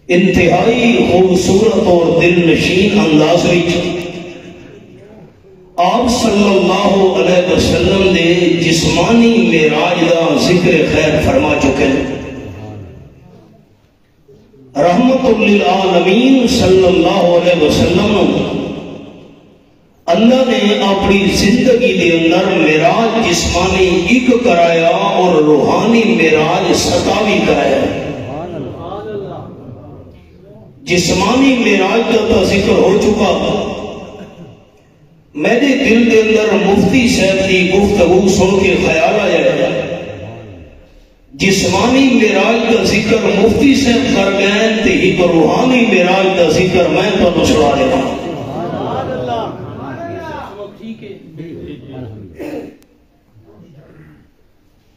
انتہائی خوبصورت اور دل نشین انداز میں آپ صلی اللہ علیہ وسلم جسمانی معراج دا ذکر خیر فرما چکے ہیں۔ رحمت للعالمین صلی اللہ علیہ وسلم اللہ نے اپنی زندگی دے اندر معراج جسمانی ایک کرایا اور روحانی معراج 27 کرایا۔ جسمانی معراج کا ذکر ہو چکا، میرے دل کے اندر مفتی صاحب کی گفتگو سن کے خیال آیا جسمانی معراج کا ذکر مفتی صاحب کر گئے تو ایک روحانی معراج کا ذکر میں تو سنا دیتا ہوں۔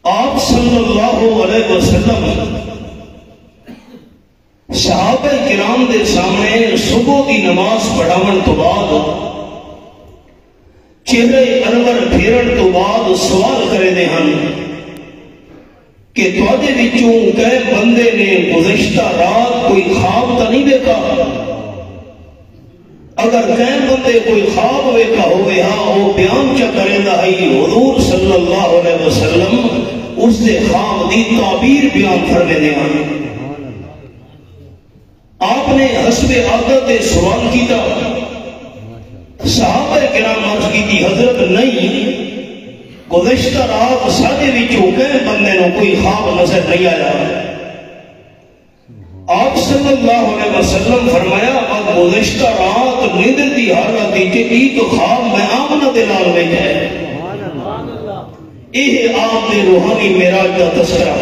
آپ صلی اللہ علیہ وسلم صحابہ کرام دے سامنے صبح کی نماز پڑھاون تو بعد چہرے انور پھیرن تو بعد سوال کرے دے ہن کہ تواڈے وچوں کئی بندے نے گزشتہ رات کوئی خواب تو نہیں دیکھا؟ اگر کئی بندے کوئی خواب ویکھا ہوئے ہاں وہ بیان کیا کرے دا ہے حضور صلی اللہ علیہ وسلم اس دے خواب دی تعبیر بیان فرمے دے ہن۔ آپ نے حسب عادت سوال کیتا، صحابہ کرام عرض کی تھی حضرت نہیں گزشتہ رات ساڈے وچوں کئی بندے نو کوئی خواب نظر نہیں آیا۔ آپ صلی اللہ علیہ وسلم فرمایا اب گزشتہ رات نیندر دی حالت وچ ایک خواب میں آمنہ دے نال ویکھا ہے۔ یہ آپ نے روحانی معراج کا تذکرہ۔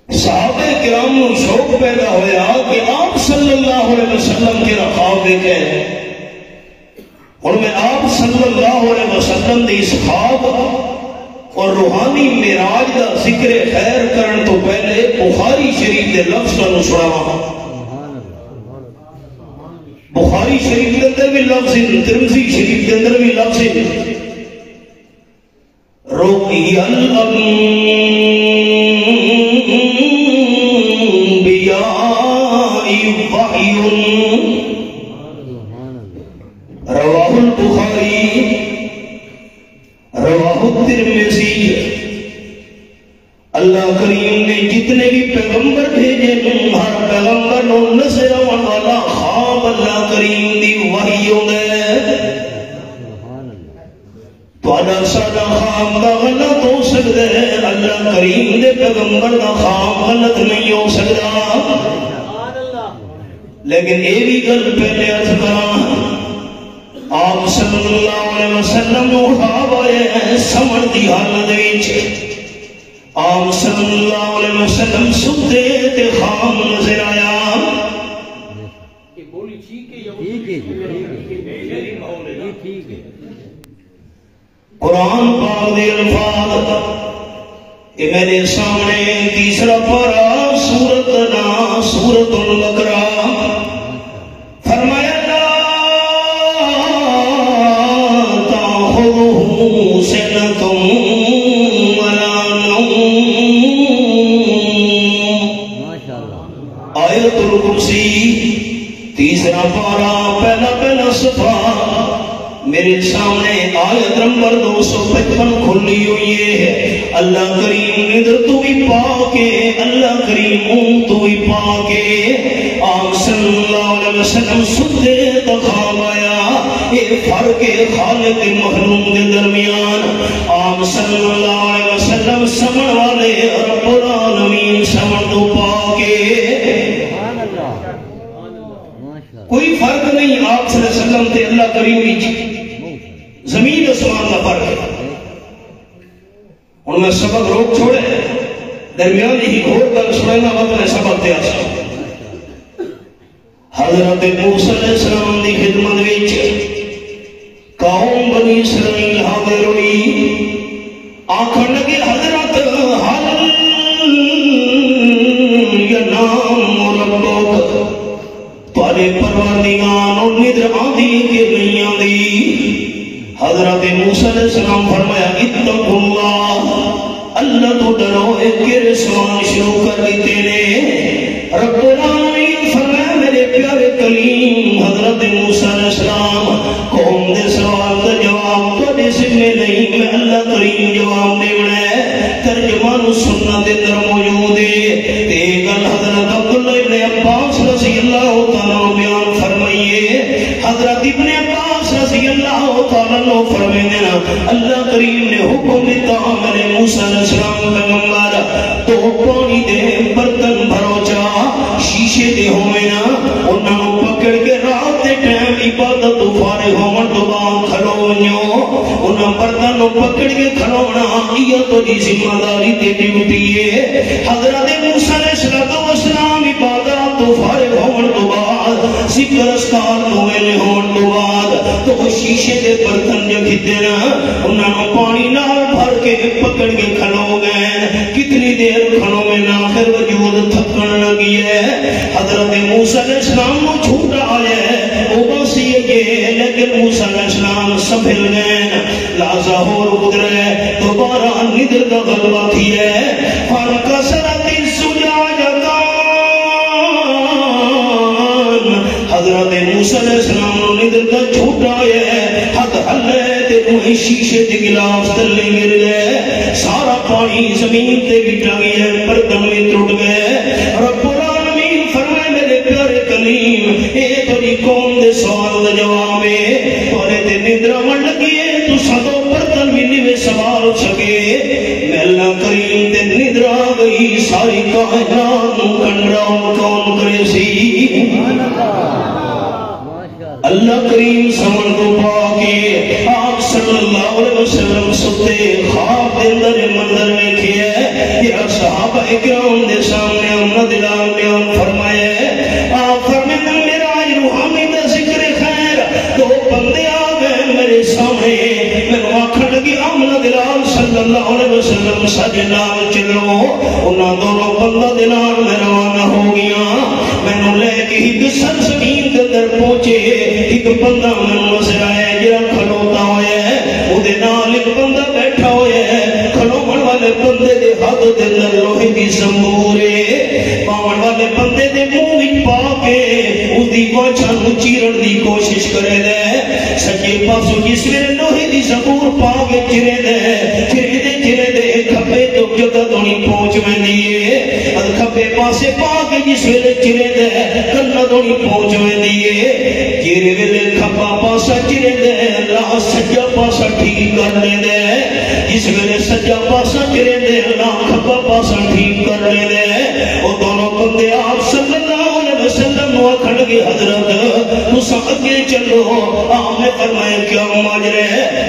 صحابہ کرام کو شوق پیدا ہویا کہ آپ صلی اللہ علیہ وسلم کے خواب دیکھے، اور میں آپ صلی اللہ علیہ وسلم دی اس خواب اور روحانی معراج کا ذکر خیر کرن تو پہلے بخاری شریف دے لفظ کا سناواں۔ بخاری شریف کے اندر بھی لفظ، ترمذی شریف کے اندر بھی لفظ رؤیا الانبیاء وحی رواہ البخاری رواہ الترمذی۔ اللہ کریم نے جتنے بھی پیغمبر بھیجے ہر پیغمبر نو نظر آنے والا خواب اللہ کریم دی وحی ہوندے۔ تواڈا ساڈا خواب دا غلط ہو سکدا ہے، اللہ کریم دے پیغمبر دا خواب غلط نہیں ہو سکدا۔ لیکن اے بھی گل پہلے عرض کراں، آپ صلی اللہ علیہ وسلم نو خواب آئے ہیں سمر دی حالت وچ۔ آپ صلی اللہ علیہ وسلم ستے تے خواب نظر آیا۔ قرآن پاک دے الفاظ یہ میرے سامنے تیسرا پارا سورت نا سورت البقرہ فرمایا لا تأخذه سنة ولا نوم۔ آیت الکرسی تیسرا پارا پہلا صفحہ میرے سامنے آیت نمبر 255 کھلی ہوئی ہے۔ اللہ کریم ندر تو بھی پاکے، اللہ کریم تو بھی پاکے۔ آپ صلی اللہ علیہ وسلم ستے تخواب آیا، ایک فرق خالق مخلوق کے درمیان۔ آپ صلی اللہ علیہ وسلم سمن والے رب العالمین سمن تو پاکے، کوئی فرق نہیں آپ صلی اللہ علیہ وسلم تے اللہ کریم بھی زمین اسمان کا فرق ہے۔ اور میں سبق روک چھوڑے درمیان ہی گھوڑ کر سنائنا وقت میں سبق دیا سا۔ حضرت موسیٰ علیہ السلام دی خدمت وچ قوم بنی اسرائیل حاضر ہوئی، آنکھن لگے حضرت حل ینام ربک، تارے پروردگار اور ندر آدھی کے نہیں آدھی۔ حضرت موسیٰ علیہ السلام فرمایا اتقوا اللہ، اللہ تو ڈرو۔ ایک رسوان شروع کر دیتے نے۔ رب العالمین فرمایا میرے پیارے کلیم حضرت موسیٰ علیہ السلام قوم دے سوال کا جواب تو دے سکنے نہیں، میں اللہ کریم نو فرمینا اللہ کریم نے حکم دیتا میرے موسیٰ علیہ السلام پیغمبر تو پانی دے برتن بھرو جا شیشے دے ہوئینا انہوں نے پکڑ کے رات دے ٹائم عبادت فارغ ہومن تو بعد کھلونیو انہوں برتن پکڑ کے کھلونا یہ تو دی ذمہ داری تے ڈیوٹی ہے حضرت موسیٰ علیہ السلام عبادت فارغ ہومن تو بعد ذکر اسکار نویلے ہومن تو بعد تو شیشے دے برتن جو کھتے نا انہوں نے پانی نال بھر کے پکڑ کے کھلو گئے کتنی دیر کھلو میں آخر وجود تھکن لگی ہے حضرت موسیٰ علیہ السلام کو چھوٹا آیا ہے وہ بس یہ لیکن موسیٰ علیہ السلام سنبھل گئے لازا ہو گزرے دوبارہ ندر کا غلبہ تھی ہے فارقہ سراتی سجاجتان حضرت موسیٰ علیہ السلام نے ندر کا چھوٹا آیا ہے حد اللہ وہی شیشے دے گلاس تلے گر گئے سارا پانی زمین تے گٹا گیا برتن میں ٹوٹ گئے رب العالمین فرمائے میرے پیارے کلیم اے تیری قوم دے سوال دا جواب ہے اور تے ندرا من لگی ہے تو سدو برتن بھی نہیں سوال سکے میں اللہ کریم تے ندرا گئی ساری کائنات کنڈرا کون کرے سی اللہ کریم سمن کو پاکے آپ صلی اللہ علیہ وسلم ستے خواب دے اندر منظر میں کیا یا صحابہ اکرام دے سامنے امن دلال بیان فرمائے آپ فرمائے میرا روحانی دا ذکر خیر دو بندے آگئے میرے سامنے میں آنکھن لگی امن دلال صلی اللہ علیہ وسلم سجے نال چلو انہاں دونوں بندہ دلال میں روانہ ہو گیا میں نو لے کے ہی سر زمین کے در پہنچے ایک بندہ میں نظر آیا جرا کھلوتا ہوئے ہے وہ دے نال ایک بندہ بیٹھا ہوئے ہے کھلومن والے بندے دے ہاتھ دے در لوہے دی زمبورے پاون والے بندے دے منہ وچ پا کے اس دی واچھا نو چیرن دی کوشش کرے دے سجے پاسو جس ویلے لوہے دی زمبور پا کے چرے دے کھبے تو جگہ دونی پہنچ میں دیئے اد کھبے پاسے پا کے جس ویلے چرے دے کنہ دونی پہنچ میں دیئے جیرے ویلے کھبا پاسا چرے دے اللہ سجا پاسا ٹھیک کر لے دے جس ویلے سجا پاسا چرے دے اللہ کھبا پاسا ٹھیک کر لے دے وہ دونوں بندے آپ صلی اللہ علیہ وسلم نو کھڑ گئے حضرت تو ساکے چلو آپ نے فرمائے کیا ماجرے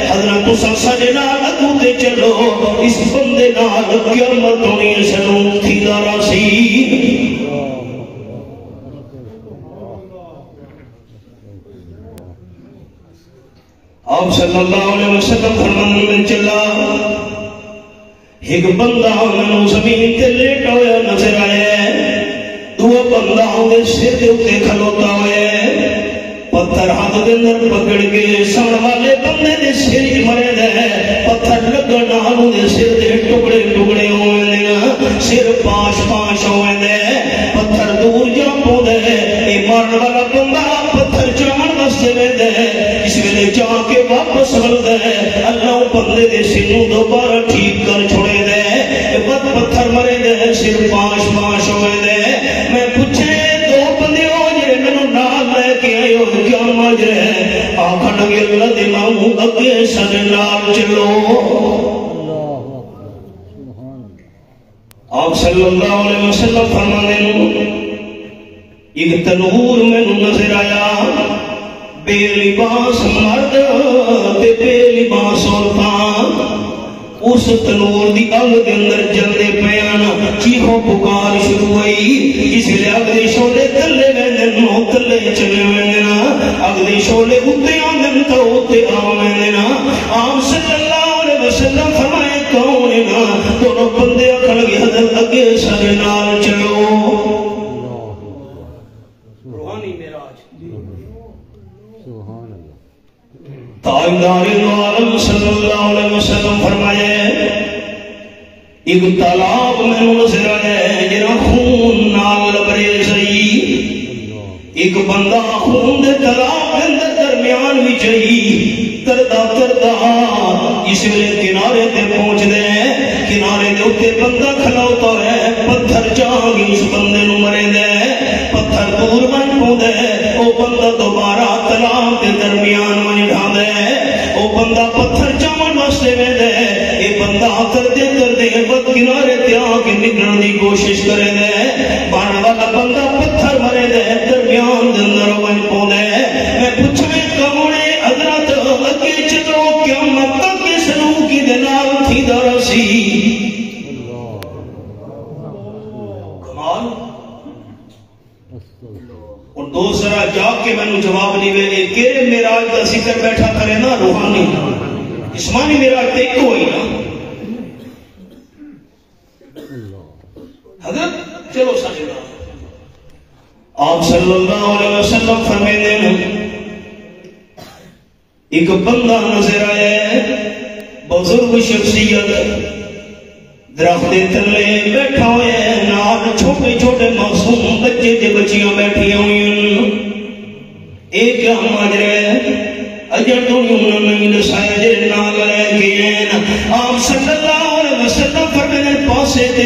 حضرت تو سجے نال اگوتے چلو اس بندے نال قیامت ہونی سنوں تھی دارا سی آپ صلی اللہ علیہ وسلم فرمان میں چلا ایک بندہ میں زمین تے لیٹا ہویا نظر آیا دو بندہ ہوئے سر دے اتے کھلوتا ہوئے پتھر ہاتھ دے اندر پکڑ کے سن والے بندے دے سر مرے دے پتھر لگنا ہوں دے سر دے ٹکڑے ٹکڑے ہوئے دے سر پاش ہوئے دے پتھر دور جا پو دے اے مارن والا بندہ پتھر چامن بستے میں دے اس ویلے جا کے واپس بل دے اللہ بندے دے سنوں دوبارہ ٹھیک کر چھوڑے دے بد پتھر مرے دے سر پاش ہوئے دے میں پوچھے دو بندے ہو جے میں نال لے کے آئے ہو کیا ماجرے آکھن لگے اللہ دے ماموں اگے سن نال چلو آپ صلی اللہ علیہ وسلم فرمانے ایک تنور میں نظر آیا بے لباس مرد تے بے لباس عورتاں اس تنور دی اگ دے اندر جلدے پیانا چیخو پکار شروع ہوئی اس لئے اگلے شولے تلے ویندن نو تلے چلے ویندنا اگلے شولے اتے آندن تو اتے آویندنا آپ صلی اللہ علیہ وسلم فرمائے کون نا دونوں بندے اکھڑ گئے حضرت اگے سارے نال چلو روحانی معراج تاجدار عالم صلی اللہ علیہ وسلم فرمائے ایک تالاب میں نظر آئے جنہاں خون نال لبریز ایک بندہ خون دے تالاب اندر درمیان بھی چاہی تردہ اس ویلے کنارے تے پہنچ دے کنارے دے اتے بندہ کھلوتا ہے پتھر چاہی اس بندے نو مرے دے پتھر دور بن پو دے او بندہ دوبارہ تالاب دے درمیان میں ڈھا دے او بندہ بچاون واسطے ویندا ہے اے بندہ کردے بد کنارے تے آ کے نکلن دی کوشش کرے دے بن والا بندہ پتھر مرے دے درمیان دے اندر ون پوندا ہے میں پوچھے کون ہے حضرت اگے چلو قیامت تک سلوکی دے نال تھیندا رسی کمال اور دوسرا جا کے میں نے جواب نہیں ویلے کہ معراج دا ذکر بیٹھا کرے نا روحانی جسمانی معراج تے ایک ہوئی نا حضرت چلو سجدہ آپ صلی اللہ علیہ وسلم فرمیندے ہیں ایک بندہ نظر آیا ہے بزرگ شخصیت درخت تلے بیٹھا ہوئے نال چھوٹے چھوٹے معصوم بچے تے بچیاں بیٹھی ہوئی ایک کیا ماجرا ہے اجر تو انہوں نے دسایا جے نال لے کے آپ صلی اللہ علیہ وسلم فرماتے پاسے تے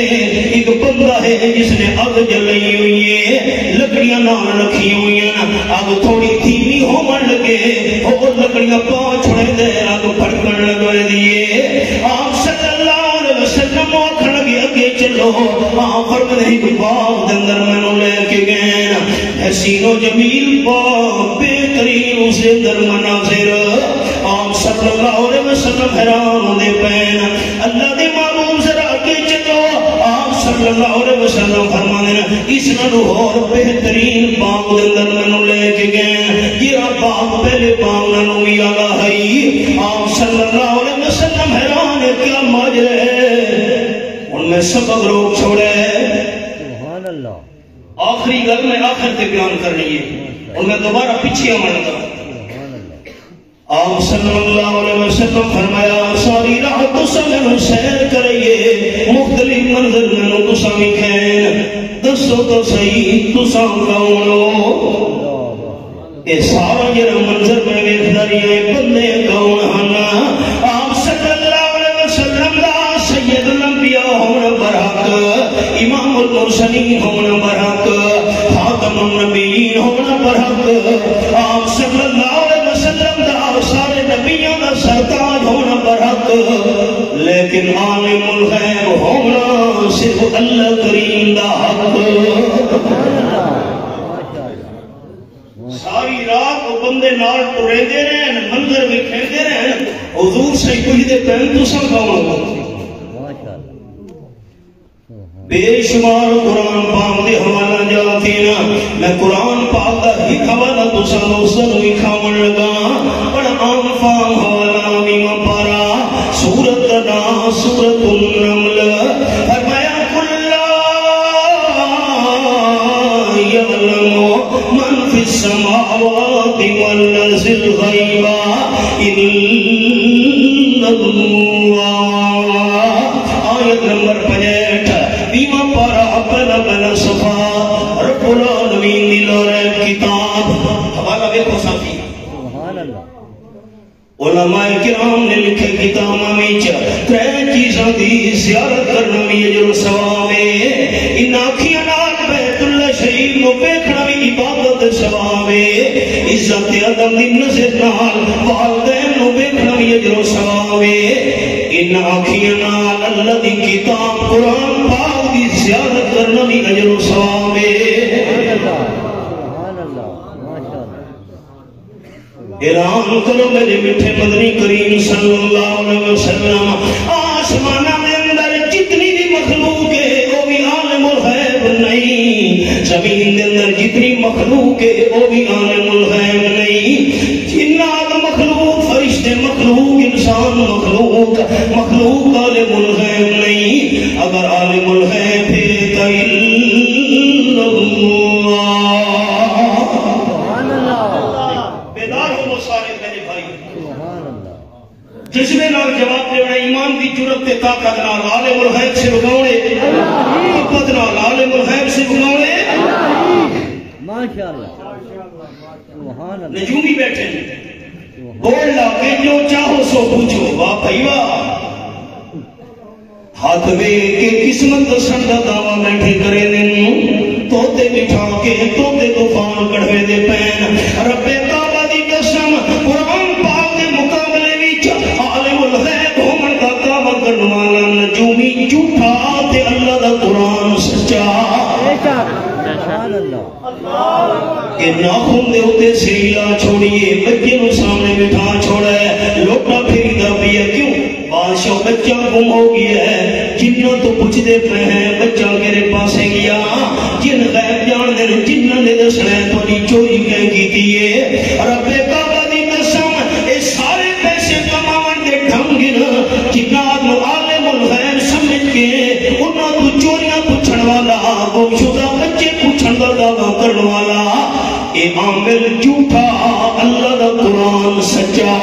ایک بندہ ہے جس نے اگ جلائی ہوئی ہے لکڑیاں نال رکھی ہوئی ہیں اگ تھوڑی دھیمی ہون لگے اور لکڑیاں پا چھڑے دے اگ پھڑکن لگے دیے آپ صلی اللہ علیہ وسلم آکھن لگے اگے چلو آپ فرماتے ایک باغ دے اندر مینوں لے کے گئے حسین و جمیل باغ بہترین اس اندر مناظر آپ صلی اللہ علیہ وسلم حیران ہوندے پین اللہ دے معلوم ذرا اگے چلو آپ صلی اللہ علیہ وسلم فرماندے اس نالوں اور بہترین باغ دے اندر مینوں لے کے گئے جڑا باغ پہلے باغ نالوں وی اعلی ہے آپ صلی اللہ علیہ وسلم حیران ہے کیا ماجرا ہے ان میں سبق روک چھوڑے سبحان اللہ آخری گل میں آخر تے بیان کرنی ہے اور میں دوبارہ پیچھے آمن لگا آپ صلی اللہ علیہ وسلم فرمایا ساری راہ تسا میں سیر کرئیے مختلف منظر میں تسا وکھین دسو تو صحیح تسا کون ہو اے سارا جڑا منظر میں ویکھدا رہیا بندے کون ہن آپ صلی اللہ علیہ وسلم دا سید الانبیاء ہون برحق امام المرسلین ہون برحق خاتم النبیین ہون برحق آپ صلی اللہ علیہ وسلم دا سارے نبیوں دا سرتاج ہونا برحق لیکن عالم الغیب ہونا صرف اللہ کریم دا حق ساری رات وہ بندے نال ٹرے دے رہے ہیں منظر بھی کھیل دے رہے ہیں حضور سے کچھ دے پہن تو سب کون ہو بے شمار قرآن پاک دے حوالہ جاتی نا میں قرآن پاک دا ہی حوالہ تو سنوستن ہوئی کھاون لگا بڑا آنفان حوالہ میم پارا سورت نا سورت النمل فرمایا کلا یعلم من فی السماوات والارض الغیب الا اللہ آیت نمبر 65 بیمہ پارا پہلا پہلا صفحہ رب العالمین دلور کتاب حوالہ دیکھو ساتھی علماء کرام نے لکھے کتاب میں ترے چیزاں دی زیارت کرنا بھی اجر و ثواب ہے ان آنکھیاں نال بیت اللہ شریف نو ویکھنا بھی عبادت ثواب ہے عزت ادب دی نظر نال والدین نو ویکھنا بھی اجر و ثواب ہے ان آنکھیاں نال اللہ دی کتاب قرآن پاک دی زیارت کرنا بھی اجر و ثواب ہے اعلان کرو میرے میٹھے مدنی کریم صلی اللہ علیہ وسلم آسمانہ میں اندر جتنی بھی مخلوق ہے وہ بھی عالم الغیب نہیں زمین کے اندر جتنی مخلوق ہے وہ بھی عالم الغیب نہیں جنات مخلوق فرشتے مخلوق انسان مخلوق عالم الغیب نہیں اگر عالم الغیب ہے تو جذبے نال جواب دینا ایمان دی جرت تے طاقت نال عالم الغیب سے بگاونے محبت نال عالم الغیب سے بگاونے ماشاءاللہ سبحان اللہ نجومی بیٹھے بول لا کہ جو چاہو سو پوچھو واہ بھائی واہ ہاتھ میں کہ قسمت دسن دا دعویٰ بیٹھے کرے دن توتے بٹھا کے توتے طوفان کڑھوے دے پین رب کعبہ دی قسم قرآن پاک دے مقابلے وچ عالم کہ ناخن دے ہوتے سیلا چھوڑیے بچے نو سامنے بٹھا چھوڑا ہے لوٹا پھری دا پیا کیوں بادشاہ بچہ گم ہو گیا ہے جنوں تو پوچھ دے پہ ہیں بچہ میرے پاسے گیا جن غیب جان دے جنوں نے دسنا ہے تھوڑی چوری کہیں کی دیئے رب کعبہ دی قسم اے سارے پیسے کماون دے ڈھنگ جنہ آدم عالم الغیب سمجھ کے انہوں تو چوریاں پوچھن والا گم شدہ بچے پوچھن دا دعویٰ کرن والا اے عامل جھوٹا اللہ دا قرآن سچا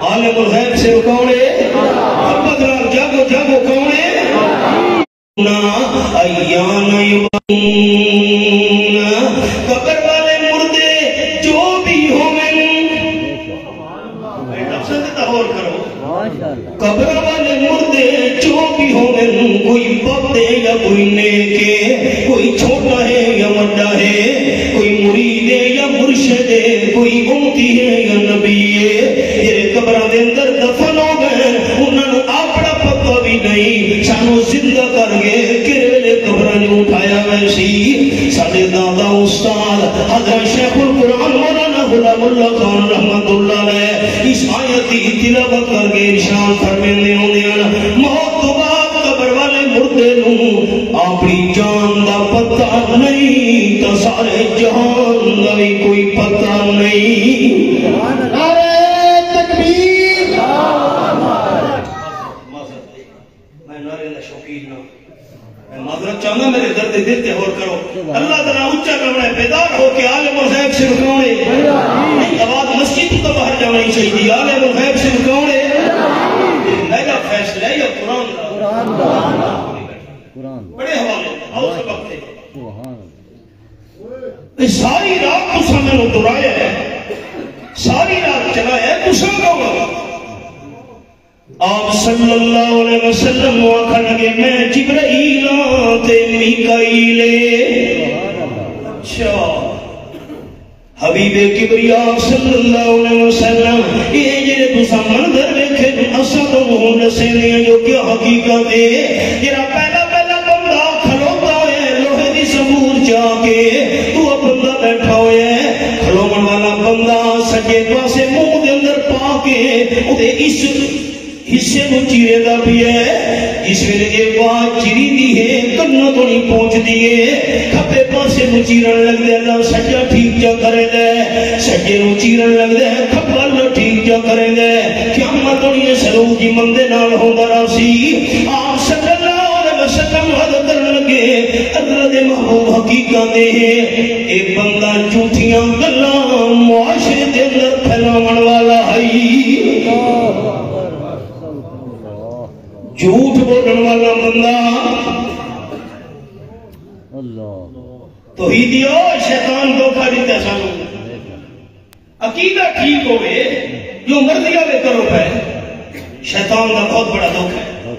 عالم الغیب سے کونے محمد رب جاگو جاگو کونے ایان یبون قبر والے مردے جو بھی ہوئے لفظ تحور کرو قبر والے مردے جو بھی ہوئے کوئی بابے یا کوئی نیکے کوئی چھوٹا ہے یا وڈا ہے کوئی مرید ہے یا مرشد ہے کوئی امتی ہے یا نبی ہے یہ قبرہ دے اندر دفن ہو گئے انہوں نے اپنا پتہ بھی نہیں سانو زندہ کر گئے کرے قبرہ نے اٹھایا ویسی ساڑھے دادا استاد حضرت شیخ القرآن مولانا غلام اللہ خان رحمت اللہ علیہ اس آیتی تلاوت کر کے ارشاد فرمیندے ہوندے موت تو بعد قبر والے مردے نوں اپنی جان دا پتہ نہیں تو سارے جہان دا بھی کوئی پتہ نہیں نعرہ تکبیر میں نعرے دا شوقین نہ میں معذرت چاہنا میرے درد دل تے اور کرو اللہ تعالیٰ اچھا کرنا ہے بیدار ہو کے عالم الغیب سے رکھونے نہیں آواز مسجد تو باہر جانا ہی چاہیے عالم الغیب سے رکھونے میرا فیصلہ ہے یا قرآن بڑے حوالے آؤ سبق تھے ساری رات تو سامنے درایا ہے ساری رات چلایا ہے تو سن گا آپ صلی اللہ علیہ وسلم آکھا لگے میں جبرائیل تے میکائیلے اچھا حبیب کبریاء صلی اللہ علیہ وسلم یہ جنہیں تسا منظر دیکھے اسد ہوں سینے جو کیا حقیقت ہے جنہا پہلا بندہ کھلوتا ہوئے لوہے دی سبور جا کے تو بندہ بیٹھا ہوئے کھلومن والا بندہ سجے پاسے منہ دے اندر پا کے ادھے اس حصے کو چیرے دا بھی ہے اس ویلے ایک بات چیری دی ہے کنہ تو نہیں پہنچ دیئے کھپے پاسے کو چیرن لگ دے اللہ سجا ٹھیک جا کرے دے سجے کو چیرن لگ دے کھپا اللہ ٹھیک جا کرے دے قیامت تو نہیں سلوک کی مندے نال ہوں دراسی آپ صلی اللہ علیہ وسلم حد کرن لگے اللہ دے محبوب حقیقت دے ایک بندہ جھوٹیاں گلاں معاشرے دے اندر پھیلاون والا ہے جھوٹ بولن والا بندہ توحیدیو شیطان دھوکہ دیتا سانو عقیدہ ٹھیک ہوئے جو مرضی آوے کرو پہ شیطان کا بہت بڑا دھوکہ ہے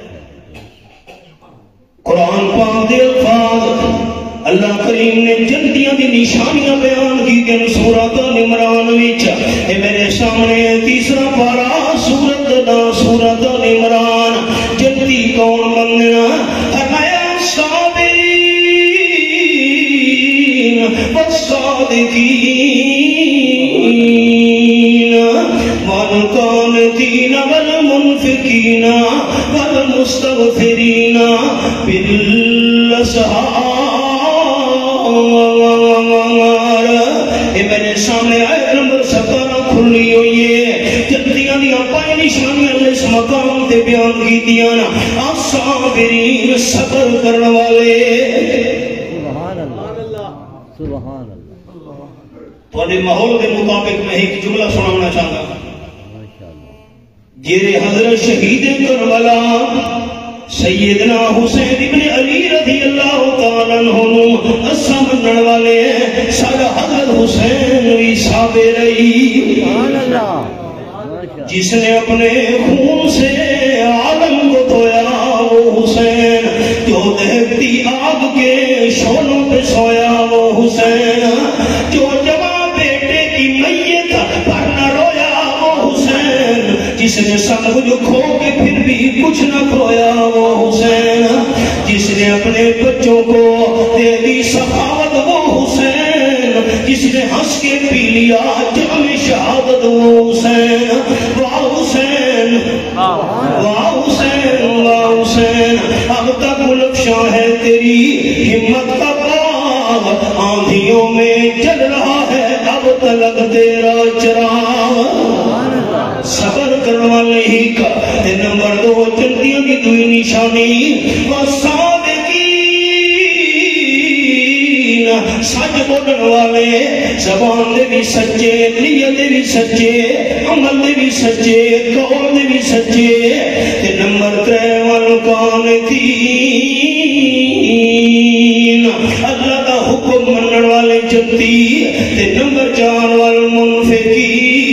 قرآن پاک دے الفاظ اللہ کریم نے جنتیاں دی نشانیاں بیان کی کہ سورۃ عمران وچ اے میرے سامنے تیسرا پارا سورۃ عمران جنتی کون بننا فرمایا صابرین والصادقین والقانتین والمنفقین والمستغفرین بالاسحار میرے سامنے آیت نمبر 17 کھلی ہوئی ہے جنتیاں دیا پائے نشانیاں اس مقام تے بیان کی دیانا الصابرین صبر کرنے والے سبحان اللہ سبحان اللہ تو انہیں ماحول کے مطابق میں ایک جملہ سنانا چاہتا ہوں جیرے حضرت شہید کربلا سیدنا حسین ابن علی رضی اللہ تعالیٰ عنہ اسا منن والے ہیں سارا حضرت حسین بھی صابر رہی جس نے اپنے خون سے عالم کو دھویا وہ حسین جو دہتی آگ کے شعلوں پہ سویا وہ حسین جو جوان بیٹے کی میت پر نہ رویا وہ حسین جس نے سب کچھ کھو کے پھر بھی کچھ نہ کھویا وہ حسین، جس نے اپنے بچوں کو دے دی سخاوت وہ حسین، جس نے ہنس کے پی لیا جام شہادت وہ حسین، واہ حسین واہ حسین واہ حسین، اب تک گلفشاں ہے تیری ہمت کا باغ، آندھیوں میں جل رہا ہے اب تلک تیرا چراغ، صبر کروا نہیں کا نمبر 2 جلدیاں کی دوئی نشانی، والصادقین سچ بولن والے، زبان دے بھی سچے، نیت دے بھی سچے، عمل دے بھی سچے، قول دے بھی سچے، نمبر 3 والقانتین اللہ کا حکم منن والے جنتی، نمبر 4 والمنفقین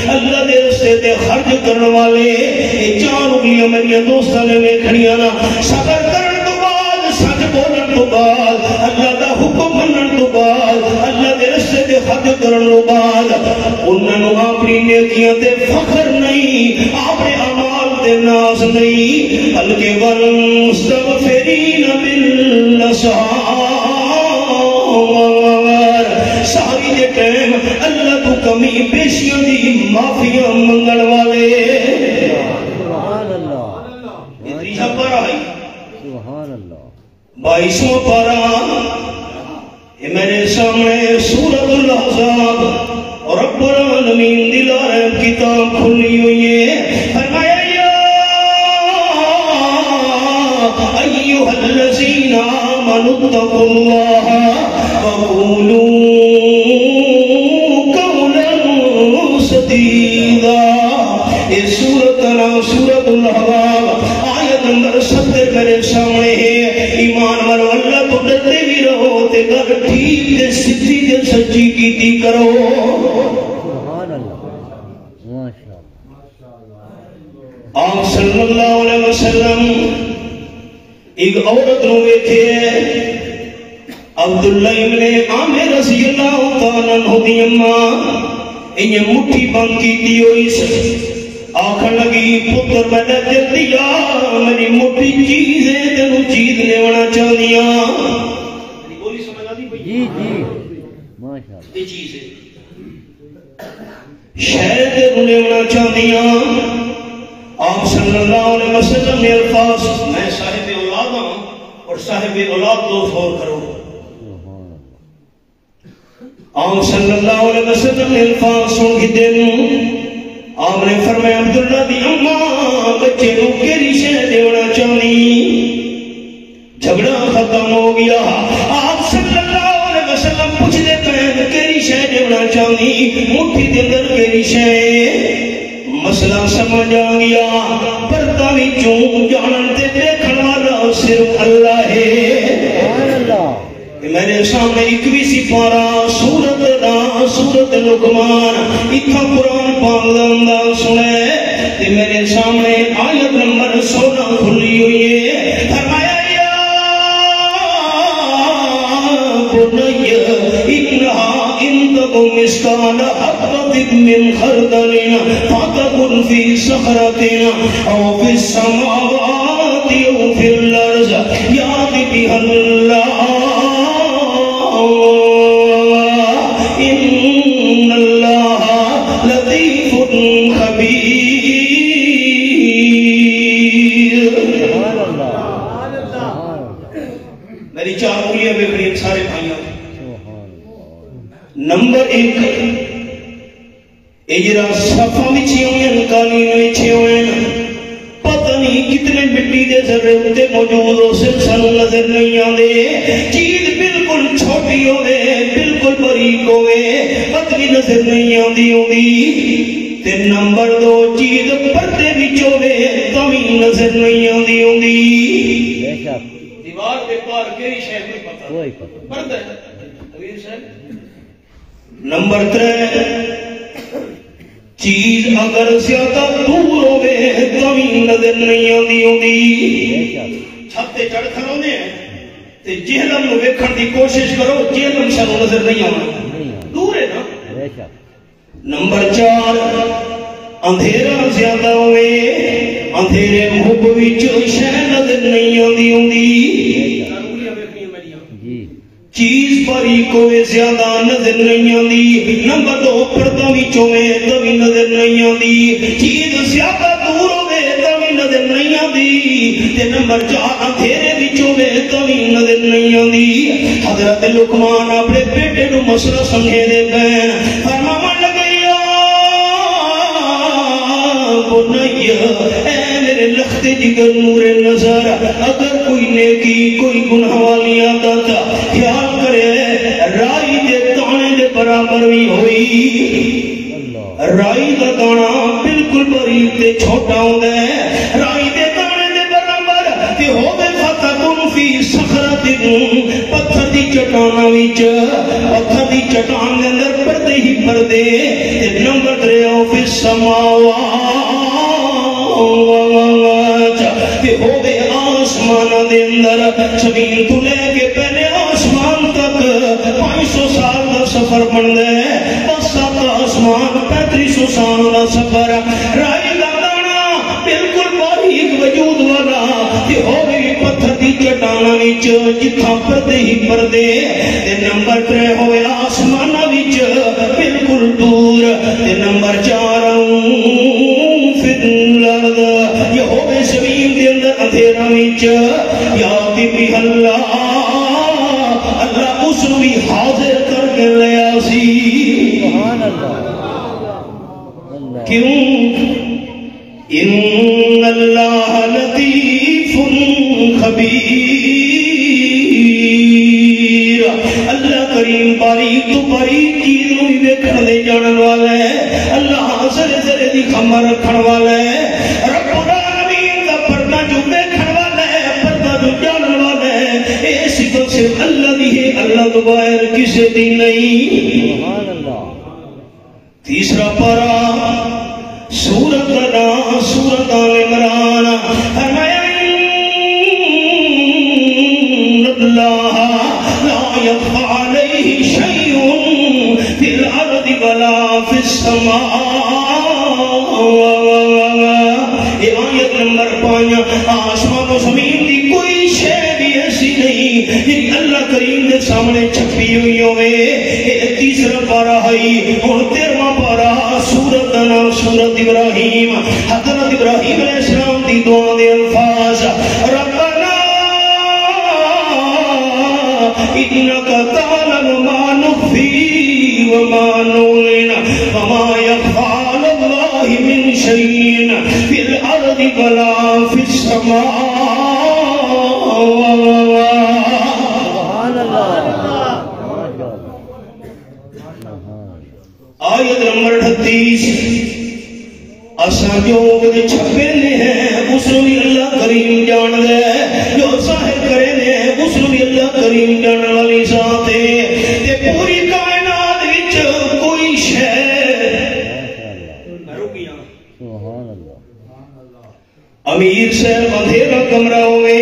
اللہ دے رستے تے خرچ کرنے والے، یہ 4 انگلیاں میری دوستاں نے کھڑیاں نا، صبر کرن تو بعد، سچ بولن تو بعد، اللہ دا حکم منن تو بعد، اللہ دے رستے تے خرچ کرن تو بعد، انہاں نوں اپنی نیکیاں تے فخر نہیں، اپنے اعمال تے ناز نہیں، بلکہ والمستغفرین بالاسحار، ساری دے ٹائم اللہ تو کمی پیشیاں دی معافیاں منگن والے، سبحان اللہ تیسرا پارہ ہے سبحان اللہ 22واں پارہ، یہ میرے سامنے سورۃ الاحزاب اور رب العالمین دلار کتاب کھلی ہوئی ہے، فرمایا یا ایھا الذین آمنوا اتقوا اللہ وقولوا قولا سدیدا، یہ سورۃ الاحزاب آیت نمبر 70 میرے سامنے ہے، ایمان والو اللہ تو ڈرتے بھی رہو تے گل ٹھیک تے سچی تے سچی کیتی کرو، سبحان اللہ ماشاءاللہ۔ آپ صلی اللہ علیہ وسلم ایک عورت نو ویکھے، عبداللہ ابن عامر رضی اللہ تعالیٰ عنہ دی اماں انہیں مٹھی بند کیتی ہوئی سے، آکھن لگی پتر بیٹا جلدی آ، میری موٹی چیز ہے تینوں چیز لیونا چاہدیاں، بولی سمجھ آتی بھئی جی جی ماشاءاللہ، یہ چیز ہے شہر تینوں لیونا چاہدیاں، آپ صلی اللہ علیہ وسلم نے الفاظ، میں صاحب اولاد ہوں اور صاحب اولاد دو فور کرو، آپ صلی اللہ علیہ وسلم نے الفاظ سن کے دن، آپ نے فرمایا عبداللہ دی اماں بچے نو کیڑی شے دیونا چاہنی، جھگڑا ختم ہو گیا، آپ صلی اللہ علیہ وسلم پوچھ دے پہن کیڑی شے دیونا چاہنی، مٹھی دے اندر کیڑی شے، مسئلہ سمجھ آ گیا، برتاوی چون جانن تے دیکھن والا صرف اللہ ہے، سبحان اللہ۔ میرے سامنے 21 پارہ سورت لقمان، اتھا قرآن پاک دا انداز سنے، تے میرے سامنے آیت نمبر 16 کھلی ہوئی ہے، فرمایا یا بنی انہا ان تکم مثقال حبۃ من خردل فتکن فی صخرۃ او فی السماوات او فی الارض یأت بہا اللہ ان اللہ لطیف خبیر، سبحان اللہ سبحان اللہ میری 4 انگلیاں بکھری سارے بھائیوں، سبحان اللہ۔ نمبر 1 اجرا صفا وچھے ہوئے قالین وچھے ہوئے، پتہ نہیں کتنے مٹی دے ذرے ہوتے موجود ہو، صرف سانو نظر نہیں آندے، چیز بالکل چھوٹی ہوئے، بالکل باریک ہوئے، پتلی نظر نہیں آندی ہوندی، تے نمبر 2 چیز پردے وچ ہوئے تمی نظر نہیں آندی ہوندی، بے شک دیوار دے پار کیڑی شے نہیں پتہ، کوئی پتہ نہیں۔ پردہ طویل صاحب۔ نمبر 3 چیز اگر زیادہ دور ہوئے تمی نظر نہیں آندی ہوندی، بے شک چھت تے چڑھ کھڑوندے ہیں تے جہنم نو ویکھن دی کوشش کرو، جہنم سانو نظر نہیں آنا، نہیں آتا، دور ہے نا۔ بے شک نمبر 4 اندھیرا زیادہ ہوئے اندھیرے مہب وچ شے نظر نہیں آندی ہوندی چیز باریک ہوئے زیادہ نظر نہیں آندی نمبر 2 پردہ وچوں میں کبھی نظر نہیں آندی چیز زیادہ دور ہوئے کبھی نظر نہیں آندی تے نمبر 4 اندھیرے وچوں میں کبھی نظر نہیں آندی حضرت لقمان اپنے بیٹے نو مسئلہ سمجھے دے گئے فرمان لگے اے میرے لخت جگر نور نظر اگر کوئی نیکی کوئی گناہ والی عادت خیال کرے رائی دے دانے دے برابر بھی ہوئی رائی دا دانا بالکل باریک تے چھوٹا ہوتا ہے رائی دے دانے دے برابر تے ہوے فتن فی صخرۃ پتھر دی چٹاناں وچ پتھر دی چٹان دے اندر پردے ہی پردے تے نمبر 3 فی السماوات کہ ہو گئے آسمان دے اندر زمین تو لے کے پہلے آسمان تک 500 سال کا سفر بن گئے بس 7 آسمان 3500 سال کا سفر رائی کا دانا بالکل باریک وجود والا کہ ہو گئی پتھر دی چٹانا وچ جتھاں پردے ہی پردے تے نمبر 3 ہوئے آسمان وچ بالکل دور تے نمبر 4 یہ ہو گئے زمین کے اندر اندھیرا وچ یاد بھی اللہ اللہ اس نو بھی حاضر کر کے لیا سی سبحان اللہ کیوں ان اللہ لطیف خبیر اللہ کریم باریک تو باریک چیز نو بھی دیکھن دے جانن والا ہے اللہ ذرے ذرے دی خبر رکھن والا ہے رب العالمین دا پردہ جو دیکھن والا ہے پردہ جو جانن والا ہے اے صفت صرف اللہ دی ہے اللہ تو باہر کسی دی نہیں سبحان اللہ تیسرا پارہ سورت کا سورت آل عمران فرمایا اللہ لا يخفى عليه شيء في الارض ولا في السماء یہ آیت نمبر 5 آسمان و زمین دی کوئی شے بھی ایسی نہیں جن اللہ کریم کے سامنے چھپی ہوئی ہوئے یہ تیسرا پارہ ہے اور 13واں پارہ سورت کا نام سورت ابراہیم حضرت ابراہیم علیہ السلام دی دعا دے الفاظ ربنا انك تعلم ما نخفي وما نعلن وما يخفى على الله من شيء في الارض ولا في السماء سبحان اللہ آیت نمبر 38 اساں جو چھپے ہیں اس کو بھی اللہ کریم جان دے جو ظاہر کرے نے اس کو بھی اللہ کریم جان والی ذات ہے تے پوری کائنات وچ کوئی شے سبحان اللہ امیر صاحب اندھیرا کمرہ ہوئے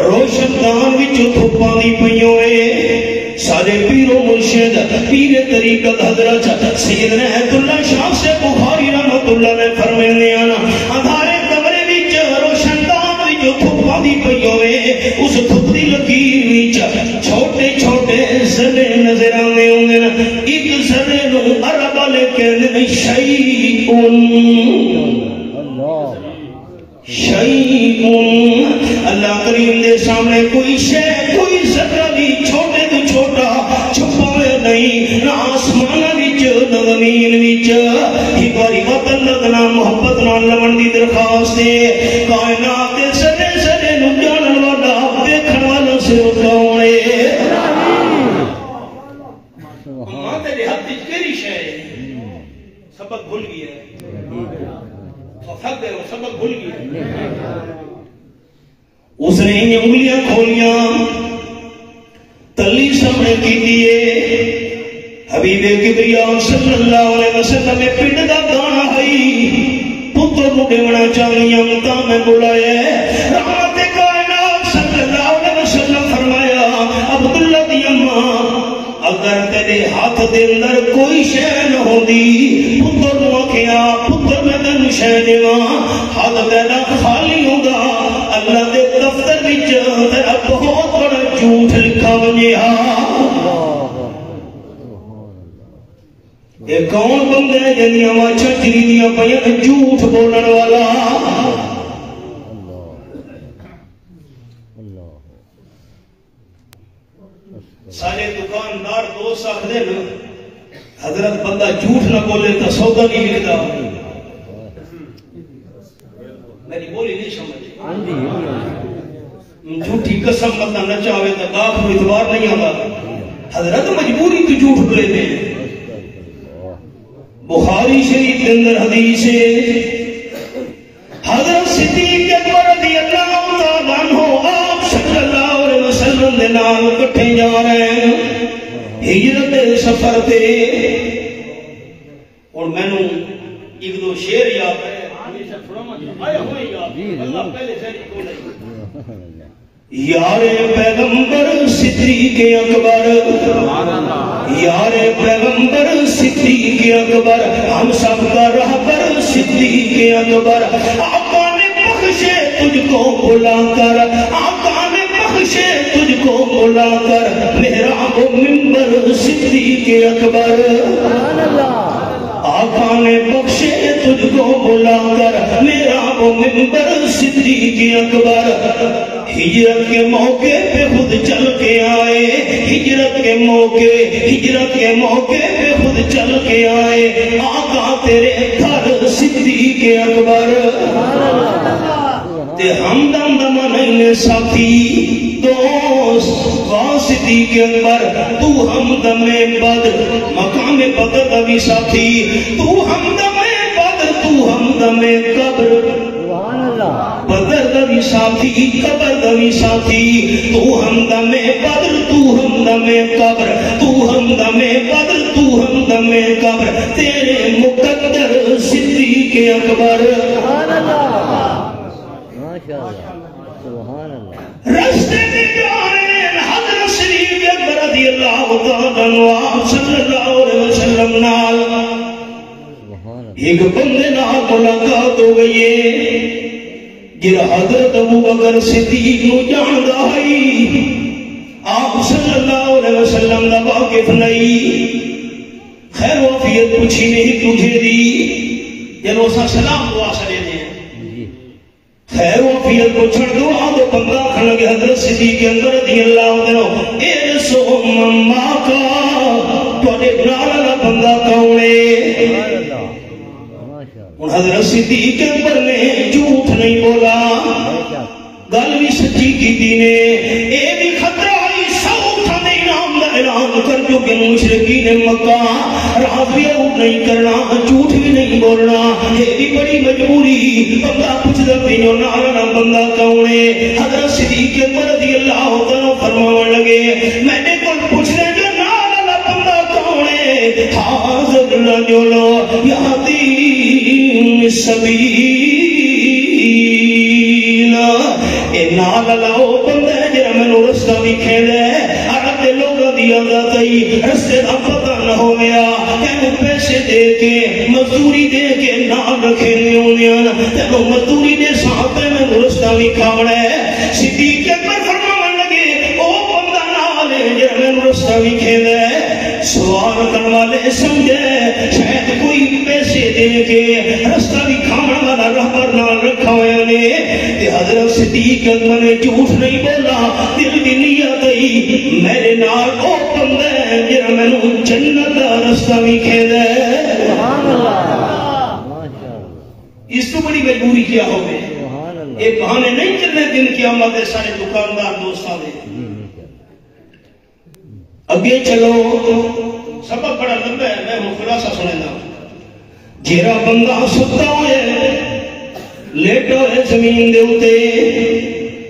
روشن دان وچ تھپاں دی پئی ہوئے سارے پیرو مرشد پیر طریقت حضرت سیدنا عبداللہ شاہ سے بخاری رحمت اللہ نے فرمانے آنا اندھارے کمرے وچ روشن دان وچ تھپاں دی پئی ہوئے اس تھپ دی لکیر وچ چھوٹے چھوٹے ذرے نظر آنے ہوندے نا ایک ذرے نو عرب والے کہندے شیئون شیئون اللہ کریم دے سامنے کوئی شے کوئی ذرہ بھی چھوٹے تو چھوٹا چھپا ہوئے نہیں نہ آسمان وچ نہ زمین وچ ایک باری وطن لگنا محبت نال لمن دی درخواست ہے کائنات دے سرے سرے نو جانن والا دیکھن والا صرف کون ہے ماں تیرے ہاتھ وچ کیڑی شے ہے سبق بھول گئی ہے سبق بھول گیا اس نے انگلیاں کھولیاں تلی سامنے کی دیئے حبیب کبریا صلی اللہ علیہ وسلم میں پنڈ دا دانا ہے پتر مڈے بنا چاہیے متا میں بلایا رحمت کائنات صلی اللہ علیہ وسلم فرمایا عبداللہ دی اماں اگر تیرے ہاتھ دے اندر کوئی شے نہ ہوندی پتر نو آکھیا پتر میں تینوں شے دیواں ہاتھ تیرا خالی ہوندا اللہ دے دفتر وچ تیرا بہت بڑا جھوٹ لکھا ونجیا یہ کون بندے ہیں جنیاں واچھا چریدیاں پیاں جھوٹ بولن والا سارے دکاندار دوست آخدے نا حضرت بندہ جھوٹ نہ بولے تو سودا نہیں ملتا میری بولی نہیں سمجھ جھوٹی قسم بندہ نہ چاہے تو باپ کو اعتبار نہیں آتا حضرت مجبوری تو جھوٹ بولے دے بخاری شریف کے اندر حدیث ہے حضرت صدیق اکبر رضی اللہ تعالیٰ عنہ آپ صلی اللہ علیہ وسلم دے نال کٹھے جا رہے ہیں ہجرت سفر تے اور میں نوں ایک دو شعر یاد ہے اللہ پہلے سے یار پیغمبر صدیق اکبر یار پیغمبر صدیق اکبر ہم سب کا رہبر صدیق اکبر آقا نے بخشے تجھ کو بلا کر آقا نے بخشے تجھ کو بلا کر محراب و منبر صدیق اکبر آقا نے بخشے تجھ کو بلا کر محراب و منبر صدیق اکبر ہجرت کے موقع پہ خود چل کے آئے ہجرت کے موقع پہ خود چل کے آئے آقا تیرے گھر صدیق اکبر تے ہمدم دمانین ساتھی دوست صدیق اکبر تو ہمدم بدر مقام بدر دوی ساتھی تو ہمدم بدر تو ہمدم قبر بدر دوی ساتھی قبر دوی ساتھی تو ہمدم بدر تو ہمدم قبر تو ہمدم بدر تو ہمدم قبر تیرے مقدر صدیق اکبر رستے میں جارین حضرت صدیق اکبر رضی اللہ تعالیٰ عنہ صلی اللہ علیہ وسلم نال ایک بندے نال ملاقات ہو گئی ہے جڑا حضرت ابو بکر صدیق نو جاندا ہے آپ صلی اللہ علیہ وسلم دا واقف نہیں خیر وفیت پوچھی نہیں تجھے دی جنو سا سلام دعا سلے دے خیر وفیت پوچھن دعا دو بندہ کھن لگے حضرت صدیق اکبر رضی اللہ عنہ ارسو مما کا توڑے نالا بندہ کونے حضرت صدیق اکبر نے جھوٹ نہیں بولا گل بھی سچی کی دینے اے بھی خطرہ آئی سوٹھا نہیں نام دا اعلان کر جو کہ مشرقین مکہ راز بھی اوٹ نہیں کرنا جھوٹ بھی نہیں بولنا یہ بھی بڑی مجبوری بندہ کچھ دفعی جو نارنا بندہ کونے حضرت صدیق اکبر رضی اللہ تعالیٰ فرمان لگے میں نے کل پوچھ رہے جو نارنا بندہ کونے حاضر رجلو یادین سبیل اے نال لاؤ بندہ جرہ میں نو رستہ بھی کھیلے عرب دے لوگا دیا جاتا ہی رستے دا پتہ نہ ہو گیا کہنو پیسے دے کے مزدوری دے کے نال رکھے نیونیاں تینو مزدوری دے ساتھ میں نو رستہ بھی کھاوڑے صدیق اکبر فرمان لگے او بندہ نالے جرہ میں نو رستہ بھی کھیلے سوال کرنے والے سمجھے شاید کوئی پیسے دے کے رستہ بھی کھانا والا رہبر نال رکھا ہویا نے تے حضرت صدیق اکبر نے جھوٹ نہیں بولا دل بھی نیت آئی میرے نال او بندہ ہے جرا میں نو جنت دا رستہ بھی کھیلے اس تو بڑی مجبوری کیا ہو گئے یہ بہانے نہیں چلنے دن قیامت دے سارے دکاندار دوستاں دے اگے چلو سبق بڑا لمبا ہے میں خلاصہ سنینا جیرا بندہ ستا ہوئے لیٹا ہے زمین دے ہوتے